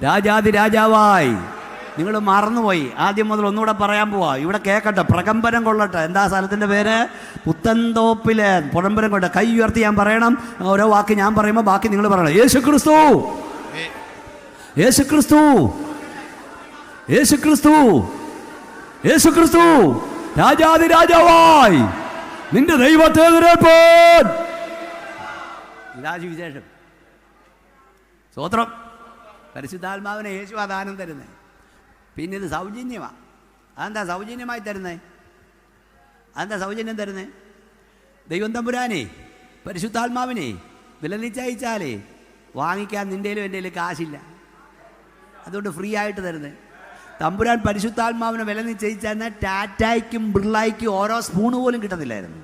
രാജാതി രാജാവായി. നിങ്ങൾ മറന്നുപോയി. ആദ്യം മുതൽ ഒന്നുകൂടെ പറയാൻ പോവാ. ഇവിടെ കേൾക്കട്ടെ, പ്രകമ്പനം കൊള്ളട്ടെ. എന്താ സ്ഥലത്തിൻ്റെ പേര്? പുത്തൻതോപ്പിലെ പ്രകമ്പനം കൊള്ളട്ടെ. കൈ ഉയർത്തി ഞാൻ പറയണം. ഓരോ വാക്ക് ഞാൻ പറയുമ്പോൾ ബാക്കി നിങ്ങൾ പറയണം. യേശു ക്രിസ്തു, യേശു ക്രിസ്തു, യേശു ക്രിസ്തു, യേശു ക്രിസ്തു രാജാതി രാജാവായി നിന്റെ ദൈവത്തെ എതിരേൽപ്പാൻ. ഇതാ വിശേഷം. സ്തോത്രം. പരിശുദ്ധാത്മാവിനെ യേശു ദാനം തരുന്നത്. പിന്നെ ഇത് സൗജന്യമാണ്. അതെന്താ സൗജന്യമായി തരുന്നത്? അതെന്താ സൗജന്യം തരുന്നത്? ദൈവം തമ്പുരാനെ പരിശുദ്ധാത്മാവിനെ വില നിശ്ചയിച്ചാലേ വാങ്ങിക്കാൻ നിൻ്റെയിലും എൻ്റെയിലും കാശില്ല. അതുകൊണ്ട് ഫ്രീ ആയിട്ട് തരുന്നത്. തമ്പുരാൻ പരിശുദ്ധാത്മാവിനെ വില നിശ്ചയിച്ചാൽ ടാറ്റായ്ക്കും ബിർളായ്ക്കും ഓരോ സ്പൂണ് പോലും കിട്ടത്തില്ലായിരുന്നു.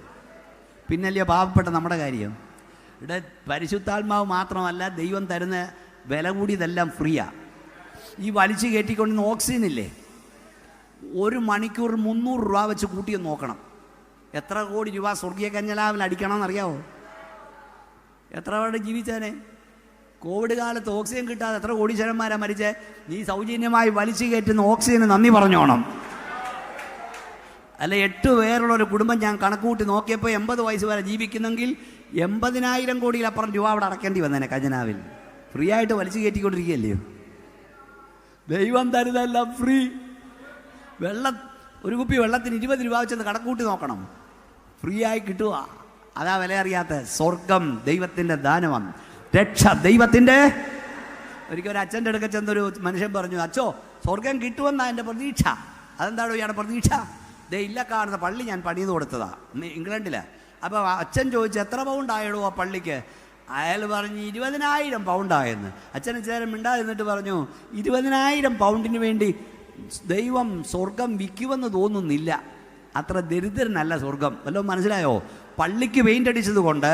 പിന്നല്ലേ പാവപ്പെട്ട നമ്മുടെ കാര്യം. ഇവിടെ പരിശുദ്ധാത്മാവ് മാത്രമല്ല, ദൈവം തരുന്ന വില കൂടിയതെല്ലാം ഫ്രീയാണ്. ഈ വലിച്ചു കയറ്റിക്കൊണ്ടിരുന്ന ഓക്സിജൻ ഇല്ലേ, 1 മണിക്കൂർ 300 രൂപ വെച്ച് കൂട്ടിയൊന്ന് നോക്കണം. എത്ര കോടി രൂപ സ്വർഗീയ കന്യലാവിൽ അടിക്കണമെന്നറിയാവോ? എത്ര പേരുടെ ജീവിച്ചാനെ? കോവിഡ് കാലത്ത് ഓക്സിജൻ കിട്ടാതെ എത്ര കോടീശ്വരന്മാരാണ് മരിച്ചേ? നീ സൗജന്യമായി വലിച്ചു കയറ്റുന്ന ഓക്സിജന് നന്ദി പറഞ്ഞോണം. അല്ല, 8 പേരുള്ളൊരു കുടുംബം ഞാൻ കണക്കുകൂട്ടി നോക്കിയപ്പോൾ 80 വയസ്സ് വരെ ജീവിക്കുന്നെങ്കിൽ 80,000 കോടിയിലപ്പുറം രൂപ അവിടെ അടക്കേണ്ടി വന്നേനെ ഖജനാവിൽ. ഫ്രീ ആയിട്ട് വലിച്ചു കയറ്റിക്കൊണ്ടിരിക്കുകയല്ലയോ? ദൈവം തരുന്നതെല്ലാം ഫ്രീ. ഒരു കുപ്പി വെള്ളത്തിന് 20 രൂപ വെച്ചെന്ന് കണക്കൂട്ടി നോക്കണം. ഫ്രീ ആയി കിട്ടുക. അതാ വില അറിയാത്ത. സ്വർഗം ദൈവത്തിൻ്റെ ദാനമാണ്. രക്ഷ ദൈവത്തിൻ്റെ. ഒരിക്കൽ ഒരു അച്ഛൻ്റെ അടുക്ക ചെന്നൊരു മനുഷ്യൻ പറഞ്ഞു, അച്ഛോ സ്വർഗം കിട്ടുമെന്നാണ് എൻ്റെ പ്രതീക്ഷ. അതെന്താണോ ഇയാളുടെ പ്രതീക്ഷ? ഇല്ല കാണുന്ന പള്ളി ഞാൻ പണിത് കൊടുത്തതാ ഇംഗ്ലണ്ടിൽ. അപ്പോൾ അച്ഛൻ ചോദിച്ചു, എത്ര പൗണ്ടായിടോ ആ പള്ളിക്ക്? അയാൾ പറഞ്ഞു 20,000 പൗണ്ടായെന്ന്. അച്ഛന് ചേരം മിണ്ടാതിരുന്നിട്ട് പറഞ്ഞു, 20,000 പൗണ്ടിന് വേണ്ടി ദൈവം സ്വർഗം വിൽക്കുമെന്ന് തോന്നുന്നില്ല. അത്ര ദരിദ്രനല്ല സ്വർഗം. വല്ലതും മനസ്സിലായോ? പള്ളിക്ക് പെയിൻ്റ് അടിച്ചത് കൊണ്ട്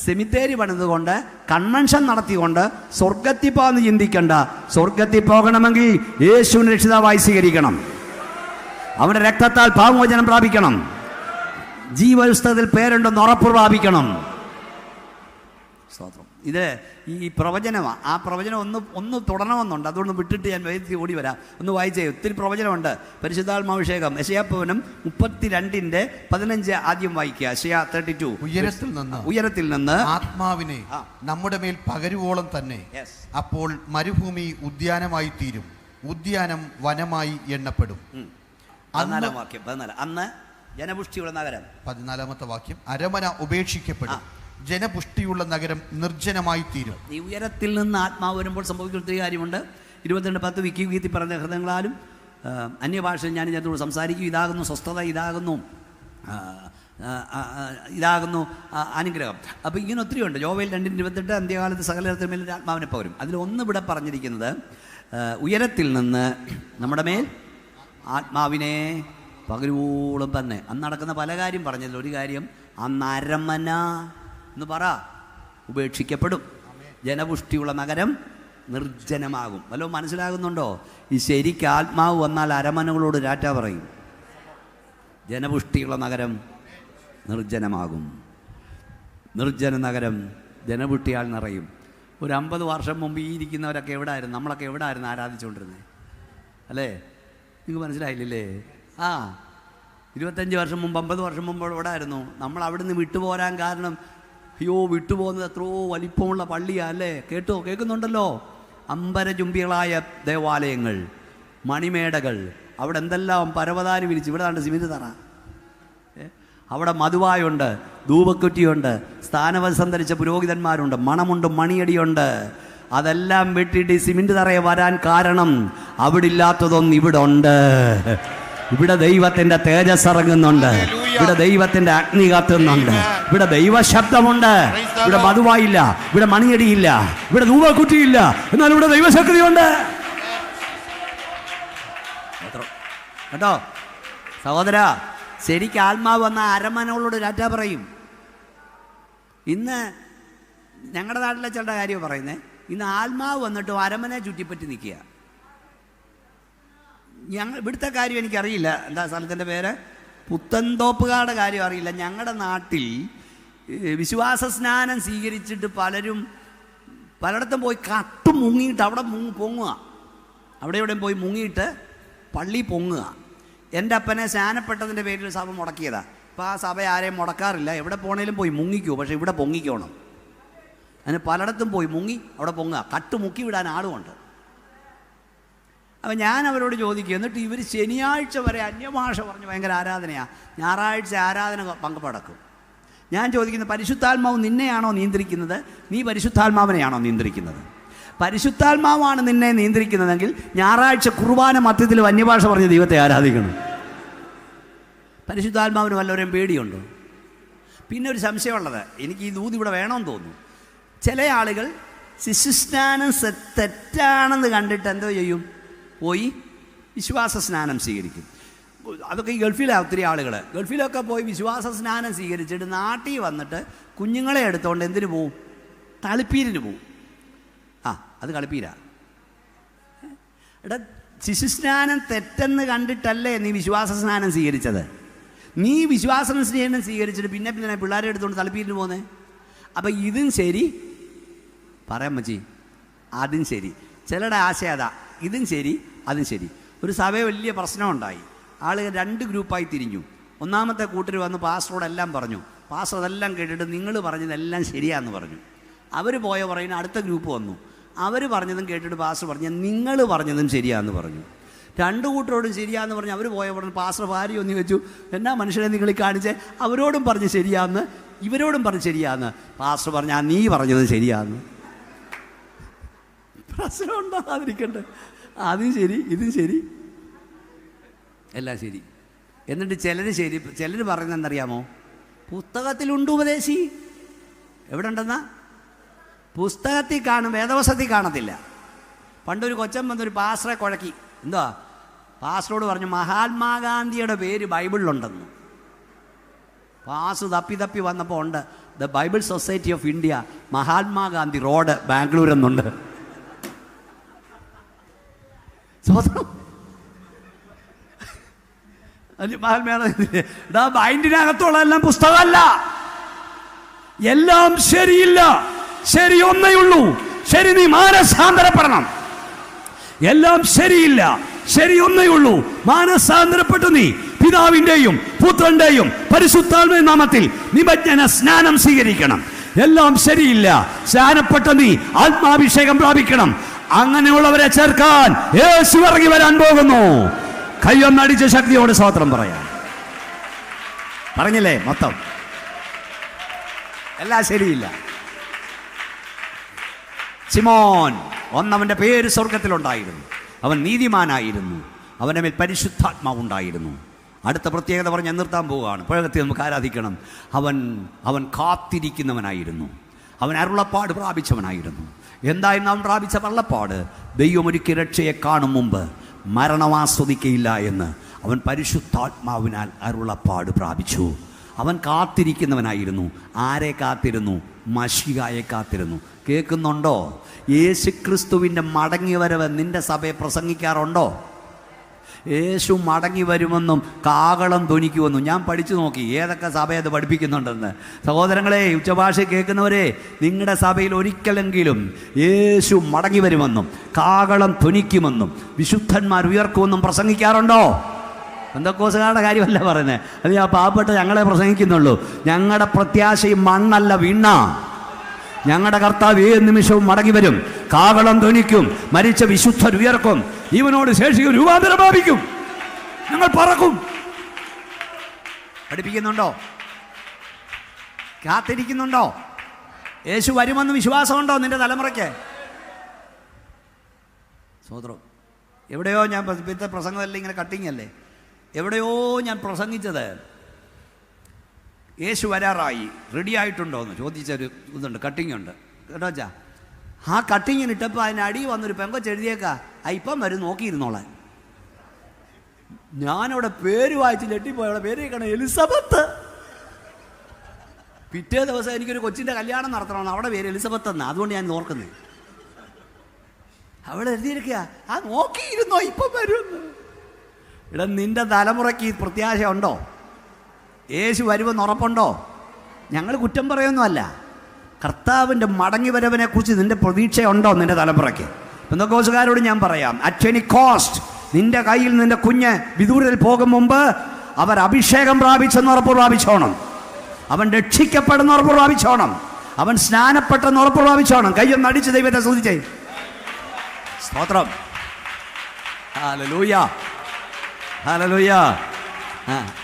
സെമിത്തേരി പണിതുകൊണ്ട് കൺവെൻഷൻ നടത്തിക്കൊണ്ട് സ്വർഗത്തിൽ പോകാമെന്ന് ചിന്തിക്കണ്ട. സ്വർഗത്തിൽ പോകണമെങ്കിൽ യേശുവിനെ രക്ഷിതാവായി സ്വീകരിക്കണം. അവൻ്റെ രക്തത്താൽ പാപമോചനം പ്രാപിക്കണം. ജീവപുസ്തകത്തിൽ പേരുണ്ടെന്ന് ഉറപ്പ് പ്രാപിക്കണം. സ്തോത്രം. ഇത് ഈ പ്രവചനമാണ്. ആ പ്രവചനം ഒന്ന് തുടരണമെന്നുണ്ട്. അതുകൊണ്ട് വിട്ടിട്ട് ഞാൻ വേഗത്തിൽ ഓടി വരാം. ഒന്ന് വായിച്ചേ. ഒത്തിരി പ്രവചനമുണ്ട്. പരിശുദ്ധാത്മാഭിഷേകം. യെശയ്യാപ്രവചനം 32:15 ആദ്യം വായിക്കുക. യെശയ്യാ 32. ഉയരത്തിൽ നിന്ന് ആത്മാവിനെ നമ്മുടെ മേൽ പകരുവോളം തന്നെ അപ്പോൾ മരുഭൂമി ഉദ്യാനമായി തീരും, ഉദ്യാനം വനമായി എണ്ണപ്പെടും. 14 വാക്യം. 14. അന്ന് ജനപുഷ്ടിയുള്ള നഗരം. 14ാമത്തെ വാക്യം. അരമന ഉപേക്ഷിക്കപ്പെടും, ജനപുഷ്ടിയുള്ള നഗരം നിർജ്ജനമായി തീരും. ഈ ഉയരത്തിൽ നിന്ന് ആത്മാവ് വരുമ്പോൾ സംഭവിക്കുന്ന ഒത്തിരി കാര്യമുണ്ട്. 22:10 വിക്കി പറഞ്ഞ ഹൃദയങ്ങളാലും അന്യഭാഷയിൽ ഞാൻ ഇതിനകത്തോട് സംസാരിക്കും. ഇതാകുന്നു സ്വസ്ഥത, ഇതാകുന്നു അനുഗ്രഹം. അപ്പോൾ ഇങ്ങനെ ഒത്തിരി ഉണ്ട്. യോവേൽ 2:28 അന്ത്യകാലത്ത് സകലത്തിൻ്റെ മേൽ ആത്മാവിനെ പകരും. അതിലൊന്ന് ഇവിടെ പറഞ്ഞിരിക്കുന്നത് ഉയരത്തിൽ നിന്ന് നമ്മുടെ മേൽ ആത്മാവിനെ പകരുവോളം തന്നെ. അന്ന് നടക്കുന്ന പല കാര്യം പറഞ്ഞതിൽ ഒരു കാര്യം, അന്ന് അരമന എന്ന് പറ ഉപേക്ഷിക്കപ്പെടും, ജനപുഷ്ടിയുള്ള നഗരം നിർജ്ജനമാകും. വല്ലതും മനസ്സിലാകുന്നുണ്ടോ? ഈ ശരിക്ക് ആത്മാവ് വന്നാൽ അരമനകളോട് രാറ്റ പറയും. ജനപുഷ്ടിയുള്ള നഗരം നിർജ്ജനമാകും. നിർജ്ജന നഗരം ജനപുഷ്ടിയാൽ നിറയും. ഒരു 50 വർഷം മുമ്പ് ഈ ഇരിക്കുന്നവരൊക്കെ എവിടെ ആയിരുന്നു? നമ്മളൊക്കെ എവിടെ ആയിരുന്നു ആരാധിച്ചുകൊണ്ടിരുന്നത്? അല്ലേ? നിങ്ങൾക്ക് മനസ്സിലായില്ലേ? 25 വർഷം മുമ്പ് 50 വർഷം മുമ്പ് എവിടെ ആയിരുന്നു? നമ്മൾ അവിടെ നിന്ന് വിട്ടുപോരാൻ കാരണം, വിട്ടുപോകുന്നത് എത്രയോ വലിപ്പമുള്ള പള്ളിയാണ് അല്ലേ? കേൾക്കുന്നുണ്ടല്ലോ. അമ്പരചുംബികളായ ദേവാലയങ്ങൾ, മണിമേടകൾ, അവിടെ എന്തെല്ലാം പരവതാനി വിരിച്ച്. ഇവിടെ ആണ് സിമിന്റ് തറ. അവിടെ മധുവായുണ്ട്, ധൂപക്കുറ്റിയുണ്ട്, സ്ഥാനവശം ധരിച്ച പുരോഹിതന്മാരുണ്ട്, മണമുണ്ട്, മണിയടിയുണ്ട്. അതെല്ലാം വെട്ടിയിട്ട് സിമിന്റ് തറയെ വരാൻ കാരണം അവിടെ ഇല്ലാത്തതൊന്നും ഇവിടെ ഉണ്ട്. ഇവിടെ ദൈവത്തിൻ്റെ തേജസ് ഇറങ്ങുന്നുണ്ട്. ഇവിടെ ദൈവത്തിൻ്റെ അഗ്നി കത്തുന്നുണ്ട്. ഇവിടെ ദൈവശബ്ദമുണ്ട്. ഇവിടെ മധുവായില്ല, ഇവിടെ മണിയടിയില്ല, ഇവിടെ ധൂപക്കുറ്റിയില്ല, എന്നാൽ ഇവിടെ ദൈവശക്തിയുണ്ട്. കേട്ടോ സഹോദര, ശരിക്കും ആത്മാവ് വന്ന അരമനകളോട് രാറ്റ പറയും. ഇന്ന് ഞങ്ങളുടെ നാട്ടിലെ ചില കാര്യം പറയുന്നത്, ഇന്ന് ആത്മാവ് വന്നിട്ട് അരമനെ ചുറ്റിപ്പറ്റി നിൽക്കുക. ഇവിടുത്തെ കാര്യം എനിക്കറിയില്ല, എന്താ സ്ഥലത്തിൻ്റെ പേര്, പുത്തൻതോപ്പുകാരുടെ കാര്യം അറിയില്ല. ഞങ്ങളുടെ നാട്ടിൽ വിശ്വാസ സ്നാനം സ്വീകരിച്ചിട്ട് പലയിടത്തും പോയി കട്ട് മുങ്ങിയിട്ട് അവിടെ പൊങ്ങുക. അവിടെ എവിടെയും പോയി മുങ്ങിയിട്ട് പള്ളി പൊങ്ങുക. എൻ്റെ അപ്പനെ സ്നാനപ്പെട്ടതിൻ്റെ പേരിൽ സഭ മുടക്കിയതാണ്. അപ്പോൾ ആ സഭ ആരെയും മുടക്കാറില്ല. എവിടെ പോണേലും പോയി മുങ്ങിക്കൂ, പക്ഷേ ഇവിടെ പൊങ്ങിക്കോണം. അതിന് പലയിടത്തും പോയി മുങ്ങി അവിടെ പൊങ്ങുക. കട്ട് മുക്കി വിടാൻ ആളുമുണ്ട്. അപ്പോൾ ഞാൻ അവരോട് ചോദിക്കും, എന്നിട്ട് ഇവർ ശനിയാഴ്ച വരെ അന്യഭാഷ പറഞ്ഞ് ഭയങ്കര ആരാധനയാണ്, ഞായറാഴ്ച ആരാധന പങ്കെടുക്കും. ഞാൻ ചോദിക്കുന്നത്, പരിശുദ്ധാത്മാവ് നിന്നെയാണോ നിയന്ത്രിക്കുന്നത്? നീ പരിശുദ്ധാത്മാവിനെയാണോ നിയന്ത്രിക്കുന്നത്? പരിശുദ്ധാത്മാവാണ് നിന്നെ നിയന്ത്രിക്കുന്നതെങ്കിൽ ഞായറാഴ്ച കുർബാന മധ്യത്തിൽ അന്യഭാഷ പറഞ്ഞ് ദൈവത്തെ ആരാധിക്കണം. പരിശുദ്ധാത്മാവിന് വല്ലവരെയും പേടിയുണ്ടോ? പിന്നെ ഒരു സംശയമുള്ളത്, എനിക്ക് ഈ ദൂത് ഇവിടെ വേണമെന്ന് തോന്നുന്നു. ചില ആളുകൾ ശിശുസ്നാനം തെറ്റാണെന്ന് കണ്ടിട്ട് എന്തോ ചെയ്യും? പോയി വിശ്വാസ സ്നാനം സ്വീകരിക്കും. അതൊക്കെ ഈ ഗൾഫിലാണ് ഒത്തിരി ആളുകൾ. ഗൾഫിലൊക്കെ പോയി വിശ്വാസ സ്നാനം സ്വീകരിച്ചിട്ട് നാട്ടിൽ വന്നിട്ട് കുഞ്ഞുങ്ങളെ എടുത്തുകൊണ്ട് എന്തിനു പോവും? തളിപ്പീരിന് പോവും. അത് കളിപ്പീരാ. എടാ, ശിശുസ്നാനം തെറ്റെന്ന് കണ്ടിട്ടല്ലേ നീ വിശ്വാസ സ്നാനം സ്വീകരിച്ചത്? നീ വിശ്വാസ സ്നാനം സ്വീകരിച്ചിട്ട് പിന്നെ പിള്ളേരെ എടുത്തുകൊണ്ട് തളിപ്പീരിന് പോകുന്നേ. അപ്പം ഇതും ശരി, പറയാൻ മച്ചി, അതും ശരി. ചിലരുടെ ആശയം അതാ, ഇതും ശരി അതും ശരി. ഒരു സഭയെ വലിയ പ്രശ്നമുണ്ടായി. ആളുകൾ 2 ഗ്രൂപ്പായി തിരിഞ്ഞു. ഒന്നാമത്തെ കൂട്ടർ വന്ന് പാസ്റ്ററോടെല്ലാം പറഞ്ഞു. പാസ്റ്റർ അതെല്ലാം കേട്ടിട്ട് നിങ്ങൾ പറഞ്ഞതെല്ലാം ശരിയാണെന്ന് പറഞ്ഞു. അവർ പോയ പറയുന്ന അടുത്ത ഗ്രൂപ്പ് വന്നു. അവർ പറഞ്ഞതും കേട്ടിട്ട് പാസ്റ്റർ പറഞ്ഞു നിങ്ങൾ പറഞ്ഞതും ശരിയാണെന്ന് പറഞ്ഞു. 2 കൂട്ടരോടും ശരിയാന്ന് പറഞ്ഞു. അവർ പോയ പറഞ്ഞു പാസ്റ്റർ ഭാര്യ ഒന്നി വെച്ചു, എന്നാ മനുഷ്യനെ നിങ്ങൾ കാണിച്ചേ, അവരോടും പറഞ്ഞ് ശരിയാന്ന്, ഇവരോടും പറഞ്ഞ് ശരിയാന്ന്. പാസ്റ്റർ പറഞ്ഞാൽ നീ പറഞ്ഞത് ശരിയാന്ന്. പ്രശ്നം ഉണ്ടാകാതിരിക്കട്ടെ. അതും ശരി ഇതും ശരി എല്ലാം ശരി. എന്നിട്ട് ചിലർ പറയുന്നത് എന്തറിയാമോ? പുസ്തകത്തിലുണ്ട് ഉപദേശി. എവിടെ ഉണ്ടെന്നാ? പുസ്തകത്തിൽ കാണും, വേദവസത്തിൽ കാണത്തില്ല. പണ്ടൊരു കൊച്ചൻ വന്നൊരു പാസ്റ്ററെ കുഴക്കി. എന്താ? പാസ്റ്ററോട് പറഞ്ഞു മഹാത്മാഗാന്ധിയുടെ പേര് ബൈബിളിലുണ്ടെന്ന്. പാസ് തപ്പി വന്നപ്പോൾ ഉണ്ട്. The Bible society of India Mahatma Gandhi road Bangalore എന്നുണ്ട്. മൈൻഡിനകത്തുള്ള എല്ലാം പുസ്തകമല്ല. എല്ലാം ശരിയില്ല, ശരി ഒന്നേ ഉള്ളൂ. ശരി, നീ മാനസാന്തരപ്പെടണം. എല്ലാം ശരിയില്ല, ശരി ഒന്നേ ഉള്ളൂ. മാനസാന്തരപ്പെട്ടു നീ പിതാവിന്റെയും പുത്രന്റെയും പരിശുദ്ധാത്മ നാമത്തിൽ നിമജ്ജന സ്നാനം സ്വീകരിക്കണം. എല്ലാം ശരിയില്ല, സ്നാനപ്പെട്ട നീ ആത്മാഭിഷേകം പ്രാപിക്കണം. അങ്ങനെയുള്ളവരെ ചേർക്കാൻ യേശു ഇറങ്ങി വരാൻ പോകുന്നു. കയ്യൊന്നടിച്ച ശക്തിയോട് സ്തോത്രം പറയാം. പറഞ്ഞില്ലേ? മൊത്തം എല്ലാം ശരിയില്ല. ശിമോൻ ഒന്നവന്റെ പേര് സ്വർഗത്തിലുണ്ടായിരുന്നു. അവൻ നീതിമാനായിരുന്നു. അവന്റെ മേൽ പരിശുദ്ധാത്മാവുണ്ടായിരുന്നു. അടുത്ത പ്രത്യേകത പറഞ്ഞ് നിർത്താൻ പോവുകയാണ്. പുഴകത്തിൽ നമുക്ക് ആരാധിക്കണം. അവൻ കാത്തിരിക്കുന്നവനായിരുന്നു. അവൻ അരുളപ്പാട് പ്രാപിച്ചവനായിരുന്നു. എന്തായിരുന്നു അവൻ പ്രാപിച്ച വള്ളപ്പാട്? ദൈവമൊരുക്കിയ രക്ഷയെ കാണും മുമ്പ് മരണം ആസ്വദിക്കയില്ല എന്ന് അവൻ പരിശുദ്ധാത്മാവിനാൽ അരുളപ്പാട് പ്രാപിച്ചു. അവൻ കാത്തിരിക്കുന്നവനായിരുന്നു. ആരെ കാത്തിരുന്നു? മശിഹായെ കാത്തിരുന്നു. കേൾക്കുന്നുണ്ടോ? യേശുക്രിസ്തുവിൻ്റെ മടങ്ങിവരവ് നിന്റെ സഭയെ പ്രസംഗിക്കാറുണ്ടോ? യേശു മടങ്ങി വരുമെന്നും കാഹളം ധ്വനിക്കുമെന്നും ഞാൻ പഠിച്ചു നോക്കി ഏതൊക്കെ സഭയെ അത് പഠിപ്പിക്കുന്നുണ്ടെന്ന്. സഹോദരങ്ങളെ, ഉച്ചഭാഷ കേൾക്കുന്നവരെ, നിങ്ങളുടെ സഭയിൽ ഒരിക്കലെങ്കിലും യേശു മടങ്ങി വരുമെന്നും കാഹളം ധ്വനിക്കുമെന്നും വിശുദ്ധന്മാർ ഉയർക്കുമെന്നും പ്രസംഗിക്കാറുണ്ടോ? പെന്തക്കോസ്തുകാരുടെ കാര്യമല്ല പറയുന്നത്. അത് ഞാൻ പാവപ്പെട്ട ഞങ്ങളെ പ്രസംഗിക്കുന്നുള്ളൂ. ഞങ്ങളുടെ പ്രത്യാശയും മണ്ണല്ല, വീണ. ഞങ്ങളുടെ കർത്താവ് ഏത് നിമിഷവും മടങ്ങി വരും. കാഹളം ധ്വനിക്കും, മരിച്ച വിശുദ്ധർ ഉയർക്കും, ജീവനോട് ശേഷിക്കും, രൂപാന്തരം പ്രാപിക്കും. ഞങ്ങൾ പറക്കും. പഠിപ്പിക്കുന്നുണ്ടോ? കാത്തിരിക്കുന്നുണ്ടോ? യേശു വരുമെന്ന് വിശ്വാസമുണ്ടോ നിന്റെ തലമുറയ്ക്ക്? സഹോദരം, എവിടെയോ ഞാൻ ഇപ്പോഴത്തെ പ്രസംഗമല്ലേ, ഇങ്ങനെ കട്ടിങ് അല്ലേ, എവിടെയോ ഞാൻ പ്രസംഗിച്ചത് യേശു വരാറായി, റെഡി ആയിട്ടുണ്ടോ എന്ന് ചോദിച്ചൊരു ഇതുണ്ട്, കട്ടിങ് ഉണ്ട് കേട്ടോ വെച്ചാ. ആ കട്ടിങ്ങിനിട്ടപ്പോൾ അതിനടി വന്നൊരു പെങ്കൊച്ചെഴുതിയേക്കാ, ഇപ്പം വരും നോക്കിയിരുന്നോളാൻ. ഞാനവിടെ പേര് വായിച്ച് ഞെട്ടിപ്പോയി. അവിടെ പേര് കേൾക്കണം, എലിസബത്ത്. പിറ്റേ ദിവസം എനിക്കൊരു കൊച്ചിൻ്റെ കല്യാണം നടത്തണമെന്ന്, അവിടെ പേര് എലിസബത്ത് എന്നാ. അതുകൊണ്ട് ഞാൻ ഓർക്കുന്നത്. അവിടെ എഴുതിയിരിക്കുക, ആ നോക്കിയിരുന്നോ ഇപ്പം വരുമെന്ന്. ഇവിടെ നിന്റെ തലമുറയ്ക്ക് പ്രത്യാശ ഉണ്ടോ? യേശു വരുമെന്ന് ഉറപ്പുണ്ടോ? ഞങ്ങൾ കുറ്റം പറയുന്നതല്ല. കർത്താവിൻ്റെ മടങ്ങി വരവിനെക്കുറിച്ച് നിന്റെ പ്രതീക്ഷയുണ്ടോ നിന്റെ തലമുറയ്ക്ക്? പെന്തക്കോസ്തുകാരോട് ഞാൻ പറയാം, അറ്റ് എനി കോസ്റ്റ് നിന്റെ കയ്യിൽ നിന്റെ കുഞ്ഞ് വിദൂരത്തിൽ പോകും മുമ്പ് അവർ അഭിഷേകം പ്രാപിച്ചെന്ന് ഉറപ്പ് പ്രാപിച്ചോണം. അവൻ രക്ഷിക്കപ്പെടുന്ന ഉറപ്പ് പ്രാപിച്ചോണം. അവൻ സ്നാനപ്പെട്ടെന്ന് ഉറപ്പ് പ്രാപിച്ചോണം. കയ്യൊന്ന് അടിച്ച് ദൈവത്തെ സ്തുതിച്ചേ. സ്തോത്രം. Hallelujah, hallelujah.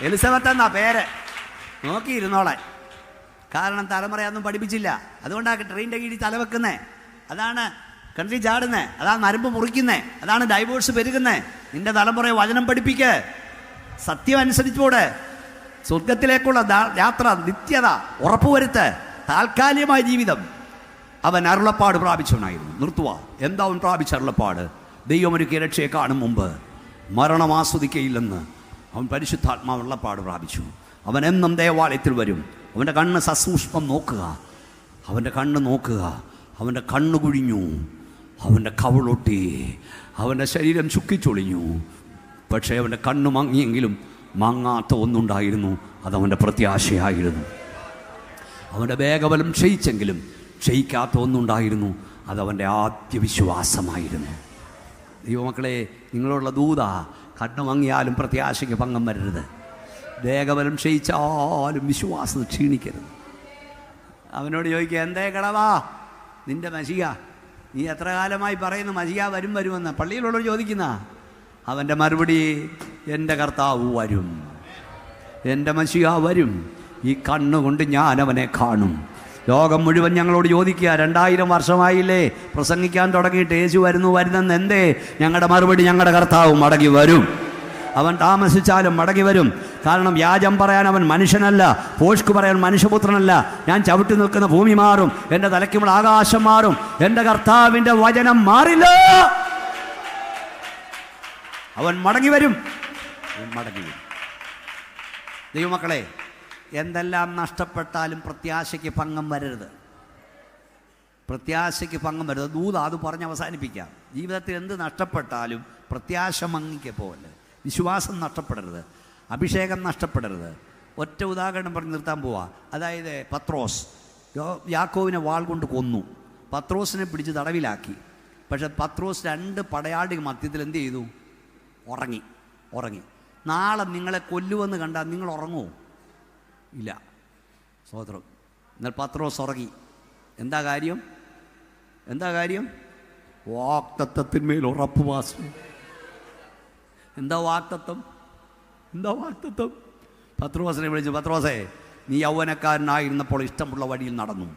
എലിസബത്ത് എന്നാ പേര്. നോക്കിയിരുന്നോളെ. കാരണം തലമുറയൊന്നും പഠിപ്പിച്ചില്ല. അതുകൊണ്ടാണ് ട്രെയിനിൻ്റെ കീഴിൽ തലവെക്കുന്നേ, അതാണ് കൺട്രി ചാടുന്നേ, അതാണ് നരമ്പ് മുറിക്കുന്നേ, അതാണ് ഡൈവോഴ്സ് പെരുകുന്നേ. നിന്റെ തലമുറയെ വചനം പഠിപ്പിക്ക്, സത്യം അനുസരിച്ചൂടെ. സ്വർഗത്തിലേക്കുള്ള യാത്ര, നിത്യത ഉറപ്പുവരുത്ത്. താൽക്കാലികമായ ജീവിതം. അവൻ അരുളപ്പാട് പ്രാപിച്ചവനായിരുന്നു. നിർത്തുക. എന്താ അവൻ പ്രാപിച്ച അരുളപ്പാട്? ദൈവമൊരുക്കിയ രക്ഷയെ കാണും മുമ്പ് മരണം ആസ്വദിക്കയില്ലെന്ന് അവൻ പരിശുദ്ധാത്മാവുള്ളപ്പാട് പ്രാപിച്ചു. അവൻ എന്നും ദേവാലയത്തിൽ വരും. അവൻ്റെ കണ്ണ് സസൂക്ഷ്മം നോക്കുക. അവൻ്റെ കണ്ണ് നോക്കുക. അവൻ്റെ കണ്ണ് കുഴിഞ്ഞു, അവൻ്റെ കവിളൊട്ടി, അവൻ്റെ ശരീരം ചുക്കിച്ചൊളിഞ്ഞു. പക്ഷേ അവൻ്റെ കണ്ണ് മങ്ങിയെങ്കിലും മങ്ങാത്ത ഒന്നുണ്ടായിരുന്നു. അതവൻ്റെ പ്രത്യാശയായിരുന്നു. അവൻ്റെ വേഗബലം ക്ഷയിച്ചെങ്കിലും ക്ഷയിക്കാത്ത ഒന്നുണ്ടായിരുന്നു. അതവൻ്റെ ആദ്യ വിശ്വാസമായിരുന്നു. ദൈവമക്കളെ, നിങ്ങളുള്ള ദൂത, കണ്ണ് മങ്ങിയാലും പ്രത്യാശയ്ക്ക് ഭംഗം വരരുത്. ദേഹബലം ക്ഷയിച്ചാലും വിശ്വാസം ക്ഷീണിക്കരുത്. അവനോട് ചോദിക്കുക, എന്തേ കടവാ നിന്റെ മശിഹ? നീ എത്ര കാലമായി പറയുന്നു മശിഹ വരും വരുമെന്ന്? പള്ളിയിലുള്ളവർ ചോദിക്കുന്ന. അവൻ്റെ മറുപടി, എൻ്റെ കർത്താവ് വരും, എൻ്റെ മശിഹ വരും, ഈ കണ്ണുകൊണ്ട് ഞാൻ അവനെ കാണും. ലോകം മുഴുവൻ ഞങ്ങളോട് ചോദിക്കുക, 2000 വർഷമായില്ലേ പ്രസംഗിക്കാൻ തുടങ്ങിയിട്ട്, യേശു വരുന്നെന്ന്. എന്തേ? ഞങ്ങളുടെ മറുപടി, ഞങ്ങളുടെ കർത്താവ് മടങ്ങി വരും. അവൻ താമസിച്ചാലും മടങ്ങി വരും. കാരണം വ്യാജം പറയാൻ അവൻ മനുഷ്യനല്ല, പോഷ്ക്ക് പറയാൻ മനുഷ്യപുത്രനല്ല. ഞാൻ ചവിട്ടി നിൽക്കുന്ന ഭൂമി മാറും, എൻ്റെ തലയ്ക്കുമ്പോൾ ആകാശം മാറും, എൻ്റെ കർത്താവിൻ്റെ വചനം മാറില്ല. അവൻ മടങ്ങി വരും, അവൻ മടങ്ങി വരും. ദൈവമക്കളെ, എന്തെല്ലാം നഷ്ടപ്പെട്ടാലും പ്രത്യാശയ്ക്ക് ഭംഗം വരരുത്. പ്രത്യാശയ്ക്ക് ഭംഗം വരരുത്. ദൂത അത് പറഞ്ഞ് അവസാനിപ്പിക്കാം. ജീവിതത്തിൽ എന്ത് നഷ്ടപ്പെട്ടാലും പ്രത്യാശ മങ്ങിക്ക് പോകല്ലേ. വിശ്വാസം നഷ്ടപ്പെടരുത്, അഭിഷേകം നഷ്ടപ്പെടരുത്. ഒറ്റ ഉദാഹരണം പറഞ്ഞ് നിർത്താൻ പോവാ. അതായത് പത്രോസ് യാക്കോവിനെ വാൾ കൊണ്ട് കൊന്നു, പത്രോസിനെ പിടിച്ച് തടവിലാക്കി. പക്ഷെ പത്രോസ് 2 പടയാളി മധ്യത്തിൽ എന്ത് ചെയ്തു? ഉറങ്ങി. നാളെ നിങ്ങളെ കൊല്ലുമെന്ന് കണ്ടാൽ നിങ്ങൾ ഉറങ്ങുമോ? ഇല്ല. സ്തോത്രം. എന്നാൽ പത്രോസ് ഉറങ്ങി. എന്താ കാര്യം? വാഗ്ദത്തത്തിന്മേൽ ഉറപ്പ് വാസം. എന്താ വാഗ്ദത്തം? പത്രോസിനെ വിളിച്ചു, പത്രോസേ, നീ യൗവനക്കാരനായിരുന്നപ്പോൾ ഇഷ്ടമുള്ള വഴിയിൽ നടന്നു,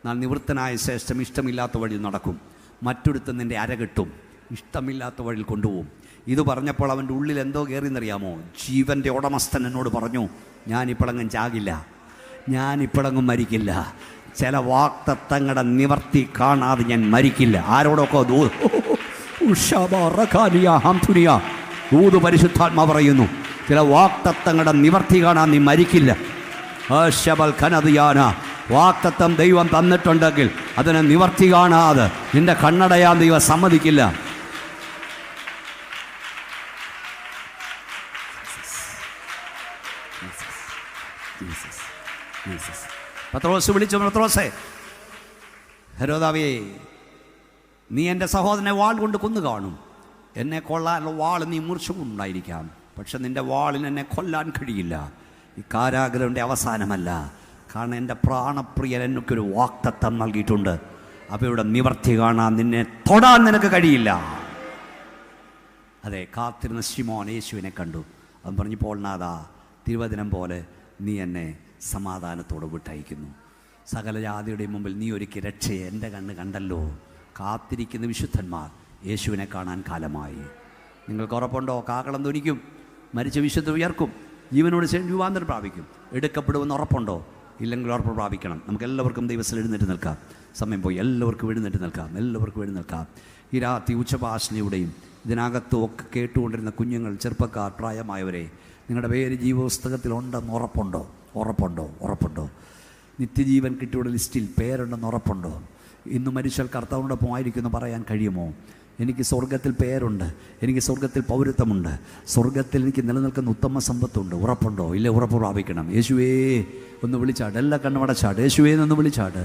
ഞാൻ നിവൃത്തനായ ശേഷം ഇഷ്ടമില്ലാത്ത വഴിയിൽ നടക്കും. മറ്റൊരുത്തൻ നിൻ്റെ അരകെട്ടും, ഇഷ്ടമില്ലാത്ത വഴിയിൽ കൊണ്ടുപോകും. ഇത് പറഞ്ഞപ്പോൾ അവൻ്റെ ഉള്ളിൽ എന്തോ കയറിയെന്നറിയാമോ? ജീവൻ്റെ ഉടമസ്ഥൻ എന്നോട് പറഞ്ഞു, ഞാനിപ്പോഴങ്ങും ചാകില്ല, ഞാനിപ്പോഴങ്ങും മരിക്കില്ല. ചില വാഗ്ദത്തങ്ങളുടെ നിവർത്തി കാണാതെ ഞാൻ മരിക്കില്ല. ആരോടൊക്കെ ദൂത് പരിശുദ്ധാത്മാ പറയുന്നു, ചില വാഗ്ദത്തങ്ങളുടെ നിവർത്തി കാണാൻ നീ മരിക്കില്ല. വാഗ്ദത്തം ദൈവം തന്നിട്ടുണ്ടെങ്കിൽ അതിനെ നിവർത്തി കാണാതെ നിന്റെ കണ്ണടയാൻ ദൈവം സമ്മതിക്കില്ല. പത്രോസ് വിളിച്ചു, പത്രോസേ, ഹെരോദാവേ, നീ എൻ്റെ സഹോദരനെ വാൾ കൊണ്ട് കൊന്നു കാണും. എന്നെ കൊള്ളാനുള്ള വാൾ നീ മുറിച്ചുകൊണ്ടായിരിക്കാം, പക്ഷെ നിൻ്റെ വാളിന് എന്നെ കൊല്ലാൻ കഴിയില്ല. ഈ കാരാഗ്രഹൻ്റെ അവസാനമല്ല. കാരണം എൻ്റെ പ്രാണപ്രിയൻ എനിക്കൊരു വാഗ്ദത്തം നൽകിയിട്ടുണ്ട്. അവയുടെ നിവർത്തി കാണാൻ നിന്നെ തൊടാൻ നിനക്ക് കഴിയില്ല. അതെ, കാത്തിരുന്ന ശിമോൻ യേശുവിനെ കണ്ടു. അവൻ പറഞ്ഞു, പോൾനാഥാ, തിരുവചനം പോലെ നീ എന്നെ സമാധാനത്തോടെ വിട്ടയക്കുന്നു. സകല ജാതിയുടെയും മുമ്പിൽ നീ ഒരുക്കി രക്ഷയെ എൻ്റെ കണ്ണ് കണ്ടല്ലോ. കാത്തിരിക്കുന്ന വിശുദ്ധന്മാർ യേശുവിനെ കാണാൻ കാലമായി. നിങ്ങൾക്ക് ഉറപ്പുണ്ടോ? കാഹളം ധ്വനിക്കും, മരിച്ച വിശുദ്ധ ഉയർക്കും, ജീവനോട് രൂപാന്തരം പ്രാപിക്കും. എടുക്കപ്പെടുമെന്ന് ഉറപ്പുണ്ടോ? ഇല്ലെങ്കിൽ ഉറപ്പ് പ്രാപിക്കണം. നമുക്ക് എല്ലാവർക്കും ദൈവത്തിൽ എഴുന്നേറ്റ് നിൽക്കാം. സമയം പോയി. എല്ലാവർക്കും എഴുന്നേറ്റ് നിൽക്കാം. ഈ രാത്രി ഉച്ചഭാഷണിയുടെയും ഇതിനകത്തും ഒക്കെ കേട്ടുകൊണ്ടിരുന്ന കുഞ്ഞുങ്ങൾ, ചെറുപ്പക്കാർ, പ്രായമായവരെ, നിങ്ങളുടെ പേര് ജീവപുസ്തകത്തിലുണ്ടെന്ന് ഉറപ്പുണ്ടോ? നിത്യജീവൻ കിട്ടിയുള്ള ലിസ്റ്റിൽ പേരുണ്ടെന്ന് ഉറപ്പുണ്ടോ? ഇന്ന് മരിച്ചാൽ കർത്താവിനോടൊപ്പം ആയിരിക്കുമെന്ന് പറയാൻ കഴിയുമോ? എനിക്ക് സ്വർഗത്തിൽ പേരുണ്ട്, എനിക്ക് സ്വർഗത്തിൽ പൗരത്വമുണ്ട്, സ്വർഗത്തിൽ എനിക്ക് നിലനിൽക്കുന്ന ഉത്തമ സമ്പത്തുണ്ട്. ഉറപ്പുണ്ടോ? ഇല്ലേ? ഉറപ്പ് പ്രാപിക്കണം. യേശുവേ ഒന്ന് വിളിച്ചാട്. എല്ലാ കണ്ണുമടച്ചാട്. യേശുവേ എന്ന് വിളിച്ചാട്.